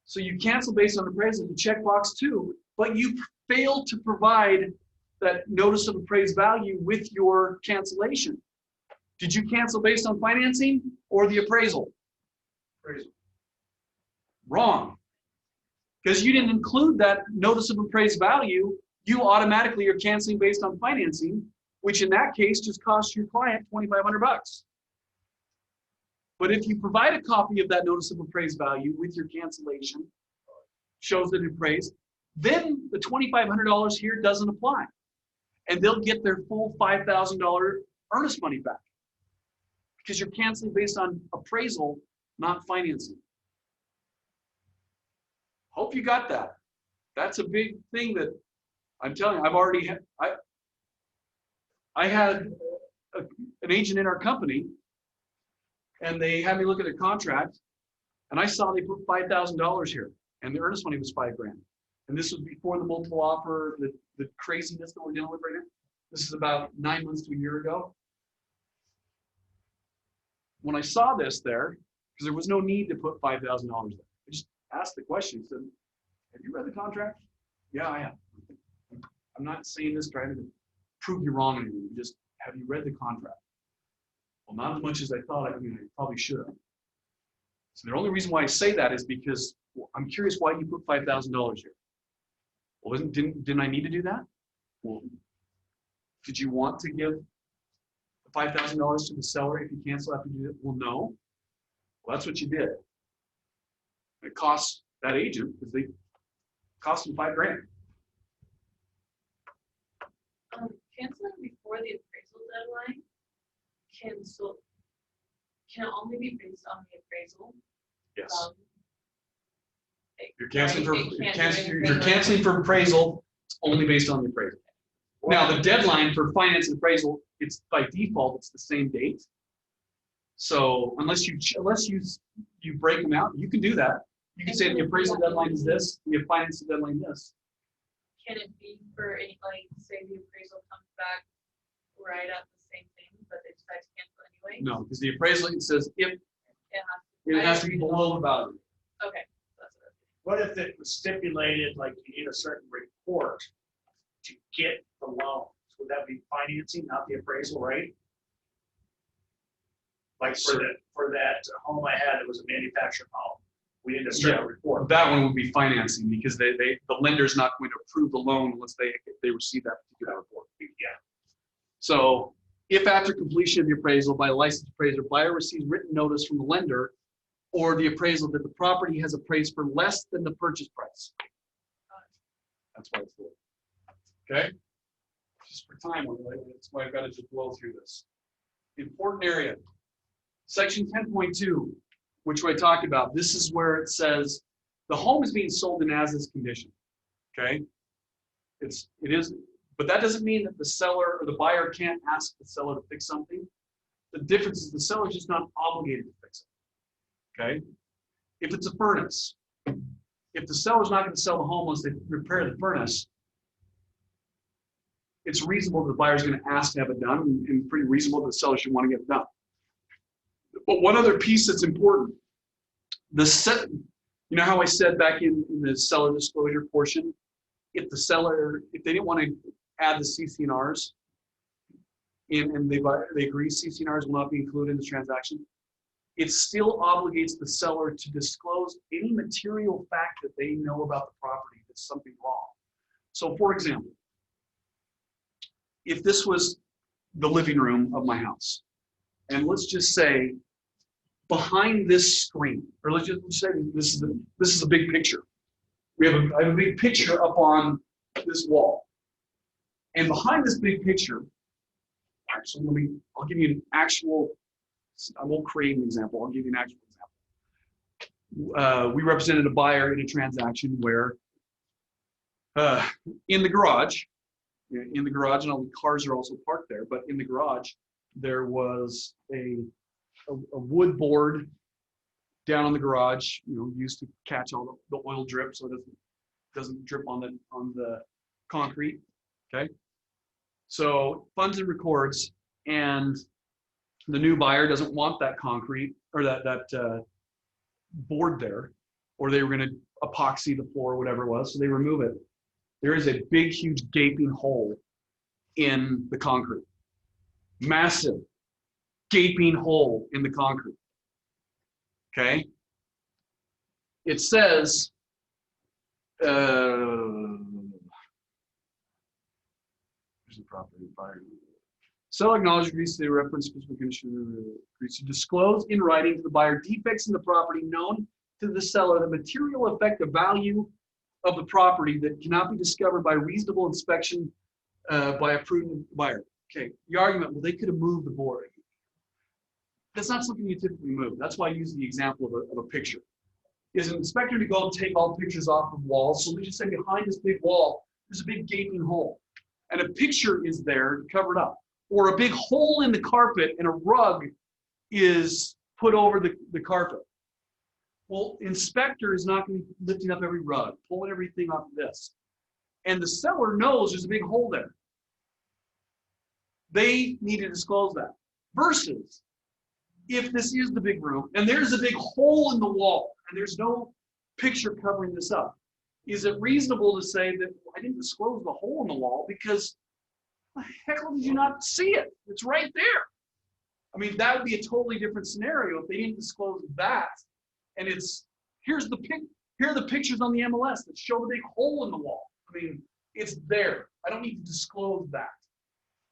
So you cancel based on appraisal, you check box 2, but you failed to provide that notice of appraised value with your cancellation. Did you cancel based on financing or the appraisal? Appraisal. Wrong. Because you didn't include that notice of appraised value, you automatically are canceling based on financing, which in that case just costs your client $2,500. But if you provide a copy of that notice of appraised value with your cancellation, shows that it appraised, then the $2,500 here doesn't apply. And they'll get their full $5,000 earnest money back. Because you're canceling based on appraisal, not financing. Hope you got that. That's a big thing that I'm telling you, I've already had. I had an agent in our company, and they had me look at their contract, and I saw they put $5,000 here, and the earnest money was $5,000. And this was before the multiple offer, the craziness that we're dealing with right now. This is about 9 months to a year ago. When I saw this there, because there was no need to put $5,000 there, I just asked the question. I said, have you read the contract? Yeah, I have. I'm not saying this trying to prove you wrong or anything. Just, have you read the contract? Well, not as much as I thought. I mean, I probably should have. So the only reason why I say that is because I'm curious why you put $5,000 here. Well, didn't I need to do that? Well, did you want to give the $5,000 to the seller if you cancel after you do it? Well, no. Well, that's what you did. It costs that agent, because they cost them $5,000. for the appraisal deadline, can it only be based on the appraisal? Yes. It- You're canceling for, right? It you're can't do canceling, anything you're like- canceling for appraisal, it's only based on the appraisal. Now, the deadline for finance and appraisal, it's by default, it's the same date. So unless you break them out, you can do that. You can say the appraisal deadline is this, the finance deadline this. Can it be for any, like, say the appraisal comes back right at the same thing, but they decide to cancel anyway? No, because the appraisal, it says if, It it has to be below the value. Okay, that's what What if it was stipulated, like you need a certain report to get the loan? Would that be financing, not the appraisal, right? Like for that home I had, it was a manufactured home. We need a certain report. That one would be financing because the lender's not going to approve the loan unless they receive that particular report. Yeah. So if after completion of the appraisal by a licensed appraiser, buyer receives written notice from the lender or the appraisal that the property has appraised for less than the purchase price. That's why it's there. Okay? Just for time, that's why I've got to just blow through this. Important area. Section 10.2, which I talked about. This is where it says the home is being sold in as-is condition. Okay? It is, but that doesn't mean that the seller or the buyer can't ask the seller to fix something. The difference is the seller is just not obligated to fix it. Okay? If it's a furnace, if the seller's not going to sell the home unless they repair the furnace, it's reasonable that the buyer's going to ask to have it done, and pretty reasonable that the seller should want to get it done. But one other piece that's important, you know how I said back in the seller disclosure portion, if they didn't want to add the CC&Rs, and they agree CC&Rs will not be included in the transaction, it still obligates the seller to disclose any material fact that they know about the property that's something wrong. So for example, if this was the living room of my house, and let's just say behind this screen, or let's just say this is a big picture. I have a big picture up on this wall, and behind this big picture, all right, so I'll give you an actual. I won't create an example. I'll give you an actual example. We represented a buyer in a transaction where in the garage, and all the cars are also parked there, but in the garage, there was a wood board down on the garage, used to catch all the oil drip so it doesn't drip on the concrete. Okay. So funds and records, and the new buyer doesn't want that concrete or that board there, or they were going to epoxy the floor or whatever it was, so they remove it. There is a big, huge gaping hole in the concrete. Massive gaping hole in the concrete. Okay? It says, there's the property buyer. Seller acknowledges agrees to the reference specific condition, agrees to disclose in writing to the buyer defects in the property known to the seller that material affect the value of the property that cannot be discovered by reasonable inspection by a prudent buyer. Okay, the argument, well, they could have moved the board. That's not something you typically move. That's why I use the example of a picture. Is an inspector to go and take all pictures off of walls, so we just say behind this big wall, there's a big gaping hole. And a picture is there covered up. Or a big hole in the carpet and a rug is put over the carpet. Well, inspector is not going to be lifting up every rug, pulling everything off of this. And the seller knows there's a big hole there. They need to disclose that. Versus, if this is the big room and there's a big hole in the wall and there's no picture covering this up, is it reasonable to say that I didn't disclose the hole in the wall because the hell did you not see it? It's right there. I mean, that would be a totally different scenario if they didn't disclose that. And here are the pictures on the MLS that show the big hole in the wall. I mean, it's there. I don't need to disclose that.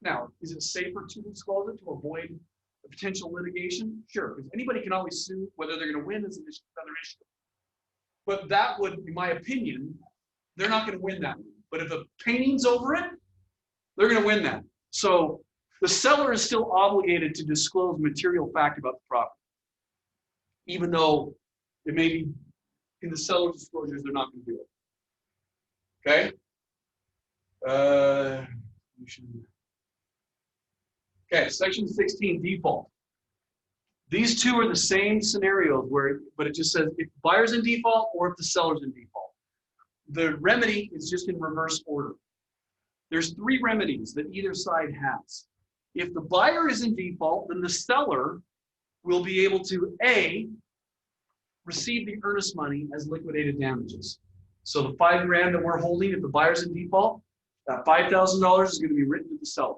Now, is it safer to disclose it to avoid the potential litigation? Sure, because anybody can always sue. Whether they're going to win is another issue. But that would, in my opinion, they're not going to win that one. But if a painting's over it, they're going to win that. So The seller is still obligated to disclose material fact about the property, even though it may be in the seller's disclosures, they're not going to do it. Okay? Okay, section 16, default. These two are the same scenarios but it just says if the buyer's in default or if the seller's in default. The remedy is just in reverse order. There's 3 remedies that either side has. If the buyer is in default, then the seller will be able to A, receive the earnest money as liquidated damages. So the $5,000 that we're holding, if the buyer's in default, that $5,000 is going to be written to the seller.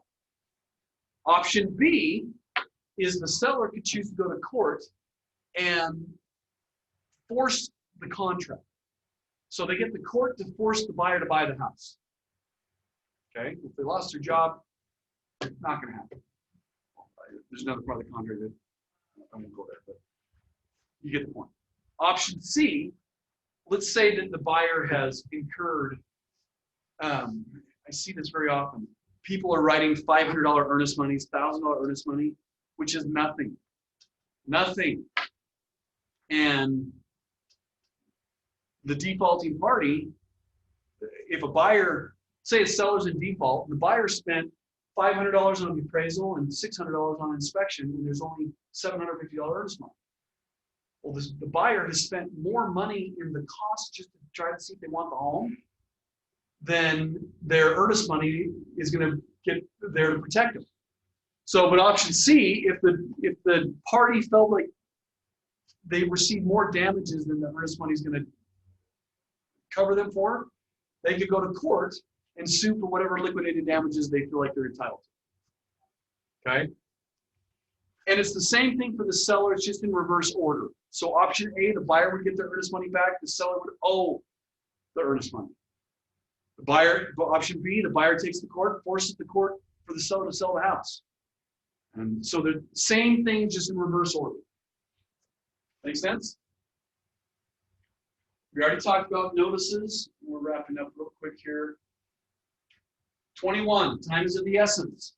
Option B is the seller could choose to go to court and force the contract. So they get the court to force the buyer to buy the house. Okay, if they lost their job, it's not going to happen. There's another part of the contract that I won't go there, but you get the point. Option C, let's say that the buyer has incurred, I see this very often. People are writing $500 earnest monies, $1,000 earnest money, which is nothing. Nothing. And the defaulting party, if a buyer, say a seller's in default, the buyer spent $500 on the appraisal and $600 on inspection, and there's only $750 earnest money. Well, the buyer has spent more money in the cost just to try to see if they want the home than their earnest money is going to get there to protect them. So, but option C, if the party felt like they received more damages than the earnest money is going to cover them for, they could go to court and sue for whatever liquidated damages they feel like they're entitled to. Okay? And it's the same thing for the seller, it's just in reverse order. So option A, the buyer would get their earnest money back, the seller would owe the earnest money. The buyer, option B, the buyer takes the court, forces the court for the seller to sell the house. And so the same thing, just in reverse order. Make sense? We already talked about notices. We're wrapping up real quick here. 21, time is of the essence.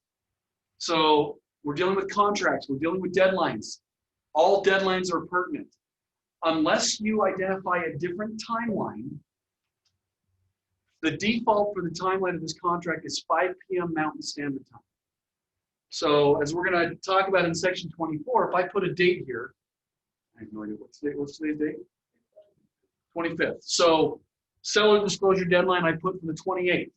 So we're dealing with contracts, we're dealing with deadlines. All deadlines are pertinent. Unless you identify a different timeline, the default for the timeline of this contract is 5 p.m. Mountain Standard Time. So as we're going to talk about in section 24, if I put a date here, I have no idea what's today's date? 25th. So seller disclosure deadline I put for the 28th.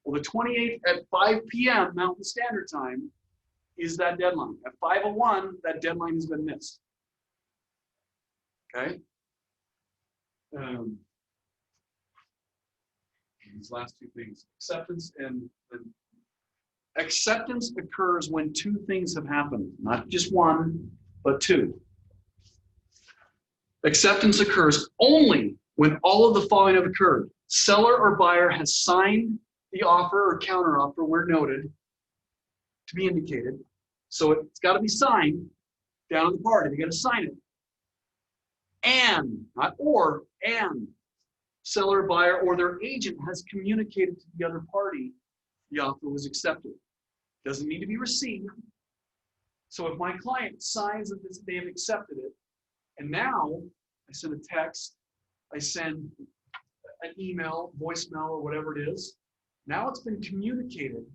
Well, the 28th at 5 p.m. Mountain Standard Time is that deadline. At 5:01, that deadline has been missed. Okay? These last two things, acceptance and acceptance occurs when 2 things have happened, not just 1, but 2. Acceptance occurs only when all of the following have occurred. Seller or buyer has signed the offer or counteroffer where noted to be indicated. So it's got to be signed down at the party. They got to sign it. And, not or, and seller, buyer, or their agent has communicated to the other party the offer was accepted. Doesn't need to be received. So if my client signs that they have accepted it, and now I send a text, I send an email, voicemail, or whatever it is, now it's been communicated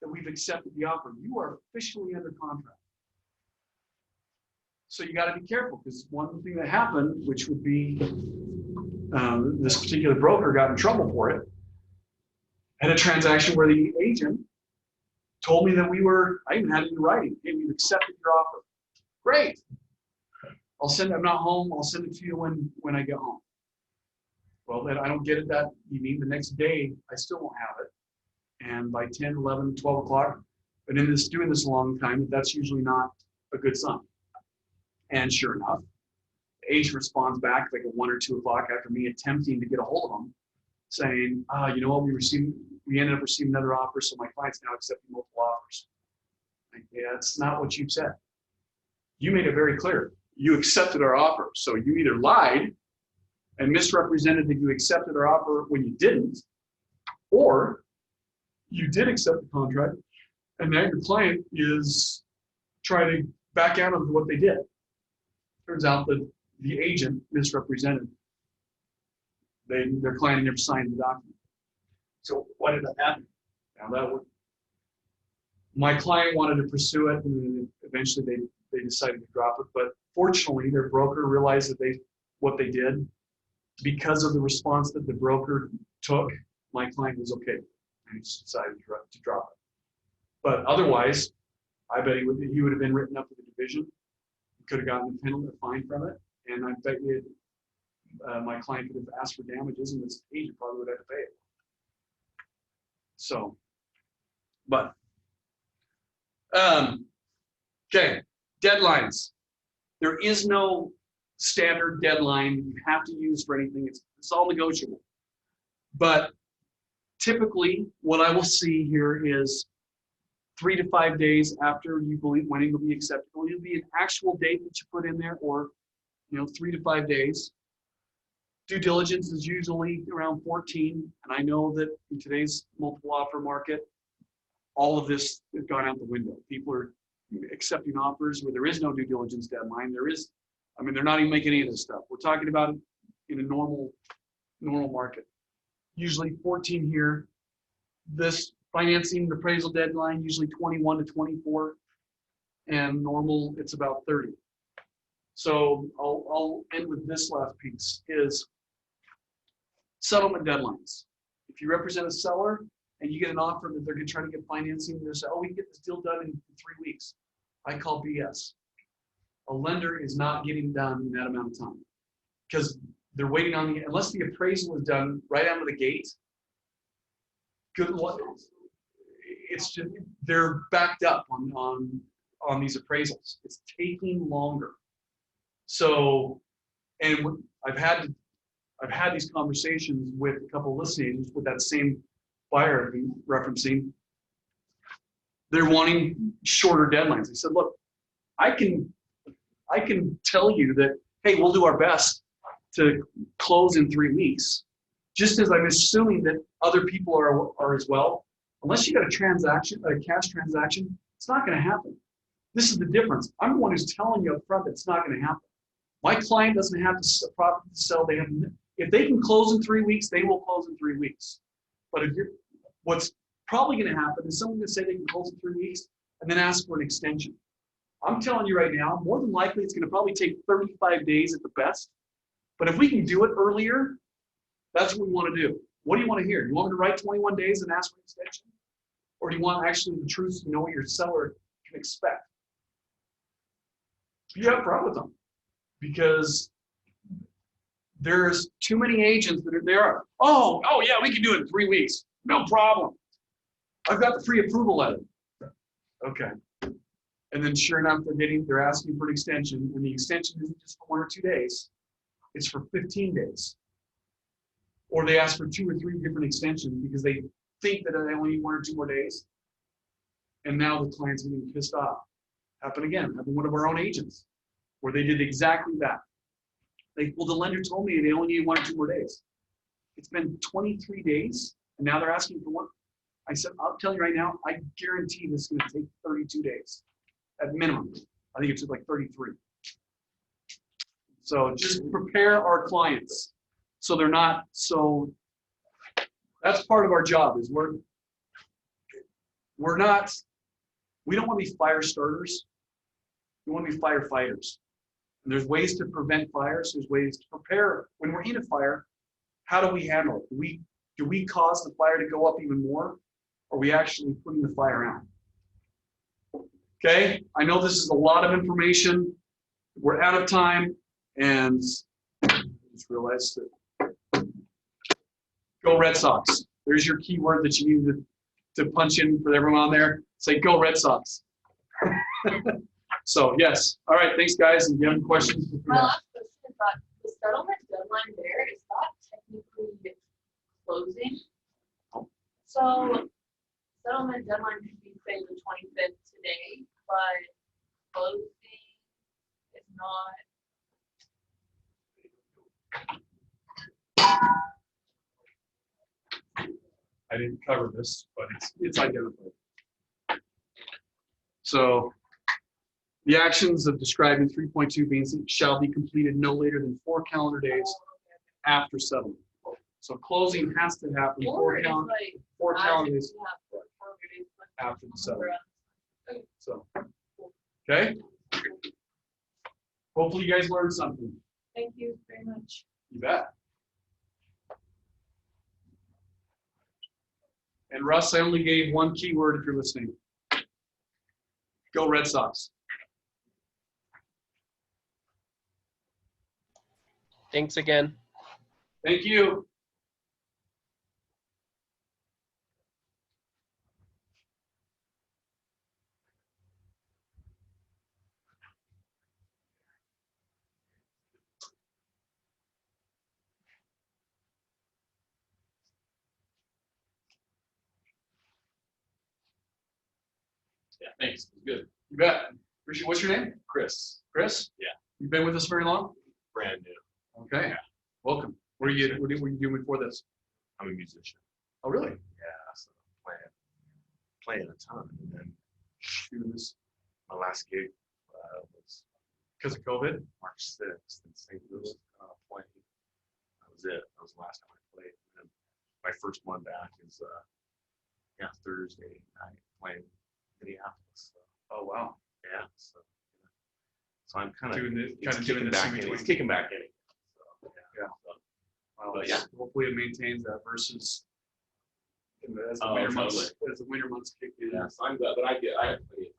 that we've accepted the offer. You are officially under contract. So you got to be careful, because one thing that happened, which would be this particular broker got in trouble for it, had a transaction where the agent told me that I even had it in writing, hey, we've accepted your offer. Great. I'm not home, I'll send it to you when I get home. Well, then I don't get it that evening. The next day, I still won't have it. And by 10, 11, 12 o'clock, but doing this a long time, that's usually not a good sign. And sure enough, the agent responds back like at 1 or 2 o'clock after me attempting to get a hold of him, saying, you know what, we ended up receiving another offer, so my client's now accepting multiple offers. Like, yeah, that's not what you said. You made it very clear. You accepted our offer. So you either lied and misrepresented that you accepted our offer when you didn't, or you did accept the contract And then the client is trying to back out of what they did. Turns out that the agent misrepresented. Their client never signed the document. So what ended up happening? Now my client wanted to pursue it, and then eventually they decided to drop it. But fortunately, their broker realized that what they did, because of the response that the broker took, my client was okay, and he just decided to drop it. But otherwise, I bet he would have been written up to the division. He could have gotten a penalty, a fine from it, and I bet you my client could have asked for damages, and this agent probably would have to pay it. So, but okay, deadlines. There is no standard deadline you have to use for anything. It's all negotiable. But typically, what I will see here is 3 to 5 days after you believe when it will be acceptable. It'll be an actual date that you put in there, or 3 to 5 days. Due diligence is usually around 14, and I know that in today's multiple offer market, all of this has gone out the window. People are accepting offers where there is no due diligence deadline. They're not even making any of this stuff. We're talking about in a normal market. Usually 14 here. This financing, the appraisal deadline, usually 21 to 24, and normal, it's about 30. So I'll end with this last piece, is settlement deadlines. If you represent a seller and you get an offer that they're going to try to get financing, they say, oh, we can get this deal done in 3 weeks. I call BS. A lender is not getting done in that amount of time because they're waiting on unless the appraisal is done right out of the gate. Good luck. It's just, they're backed up on these appraisals. It's taking longer. So, and I've had these conversations with a couple of listing agents with that same buyer I've been referencing. They're wanting shorter deadlines. They said, look, I can tell you that, hey, we'll do our best to close in 3 weeks. Just as I'm assuming that other people are as well. Unless you got a transaction, a cash transaction, it's not going to happen. This is the difference. I'm the one who's telling you up front that it's not going to happen. My client doesn't have to sell. If they can close in 3 weeks, they will close in 3 weeks. But what's probably going to happen is someone going to say they can close in 3 weeks and then ask for an extension. I'm telling you right now, more than likely, it's going to probably take 35 days at the best. But if we can do it earlier, that's what we want to do. What do you want to hear? You want me to write 21 days and ask for an extension? Or do you want actually the truth to know what your seller can expect? Be upfront with them, because there's too many agents that are there. Oh yeah, we can do it in 3 weeks. No problem. I've got the pre-approval letter. Okay. And then sure enough, they're asking for an extension, and the extension isn't just for 1 or 2 days. It's for 15 days. Or they ask for 2 or 3 different extensions because they think that they only need 1 or 2 more days. And now the client's getting pissed off. Happened again. Happened one of our own agents where they did exactly that. Well, the lender told me they only need 1 or 2 more days. It's been 23 days, and now they're asking for 1. I said, I'll tell you right now, I guarantee this is going to take 32 days at minimum. I think it's like 33. So just prepare our clients so they're not so. That's part of our job. Is we don't want to be fire starters. We want to be firefighters. And there's ways to prevent fires. There's ways to prepare when we're in a fire. How do we handle it? Do we cause the fire to go up even more? Or are we actually putting the fire out? Okay, I know this is a lot of information. We're out of time, and I just realized that. Go Red Sox. There's your keyword that you need to punch in for everyone on there. Say, go Red Sox. So, yes. All right, thanks, guys. And if you have any questions? My last question is that the settlement deadline there is not technically closing. So, settlement deadline could be, say, the 25th today, but closing is not. I didn't cover this, but it's identified. So the actions of describing 3.2 being shall be completed no later than 4 calendar days after settlement. So closing has to happen Or it's 4 like, calendar days yeah, 4 calendar days after the for settlement. us. So, okay. Hopefully you guys learned something. Thank you very much. You bet. And Russ, I only gave one keyword if you're listening. Go Red Sox. Thanks again. Thank you. Yeah, thanks. It was good. You bet. Appreciate. What's your name? Chris, Chris? Yeah. You've been with us very long? brand new. Okay. Yeah. Welcome. What were you doing before this? I'm a musician. Oh, really? Yeah, so playing a ton. And then Doing this my last gig was because of COVID? March 6th in St. Louis playing. That was it. That was the last time I played. And my first one back is Thursday night playing Minneapolis. So, Oh, wow. yeah. So I'm kind of Doing the it's doing kicking this back in in. between. It's kicking back in. So, Yeah. So, Well, But yeah. hopefully it maintains that versus as the Oh, winter totally. months kick in. yeah. So I'm glad, but I have plenty of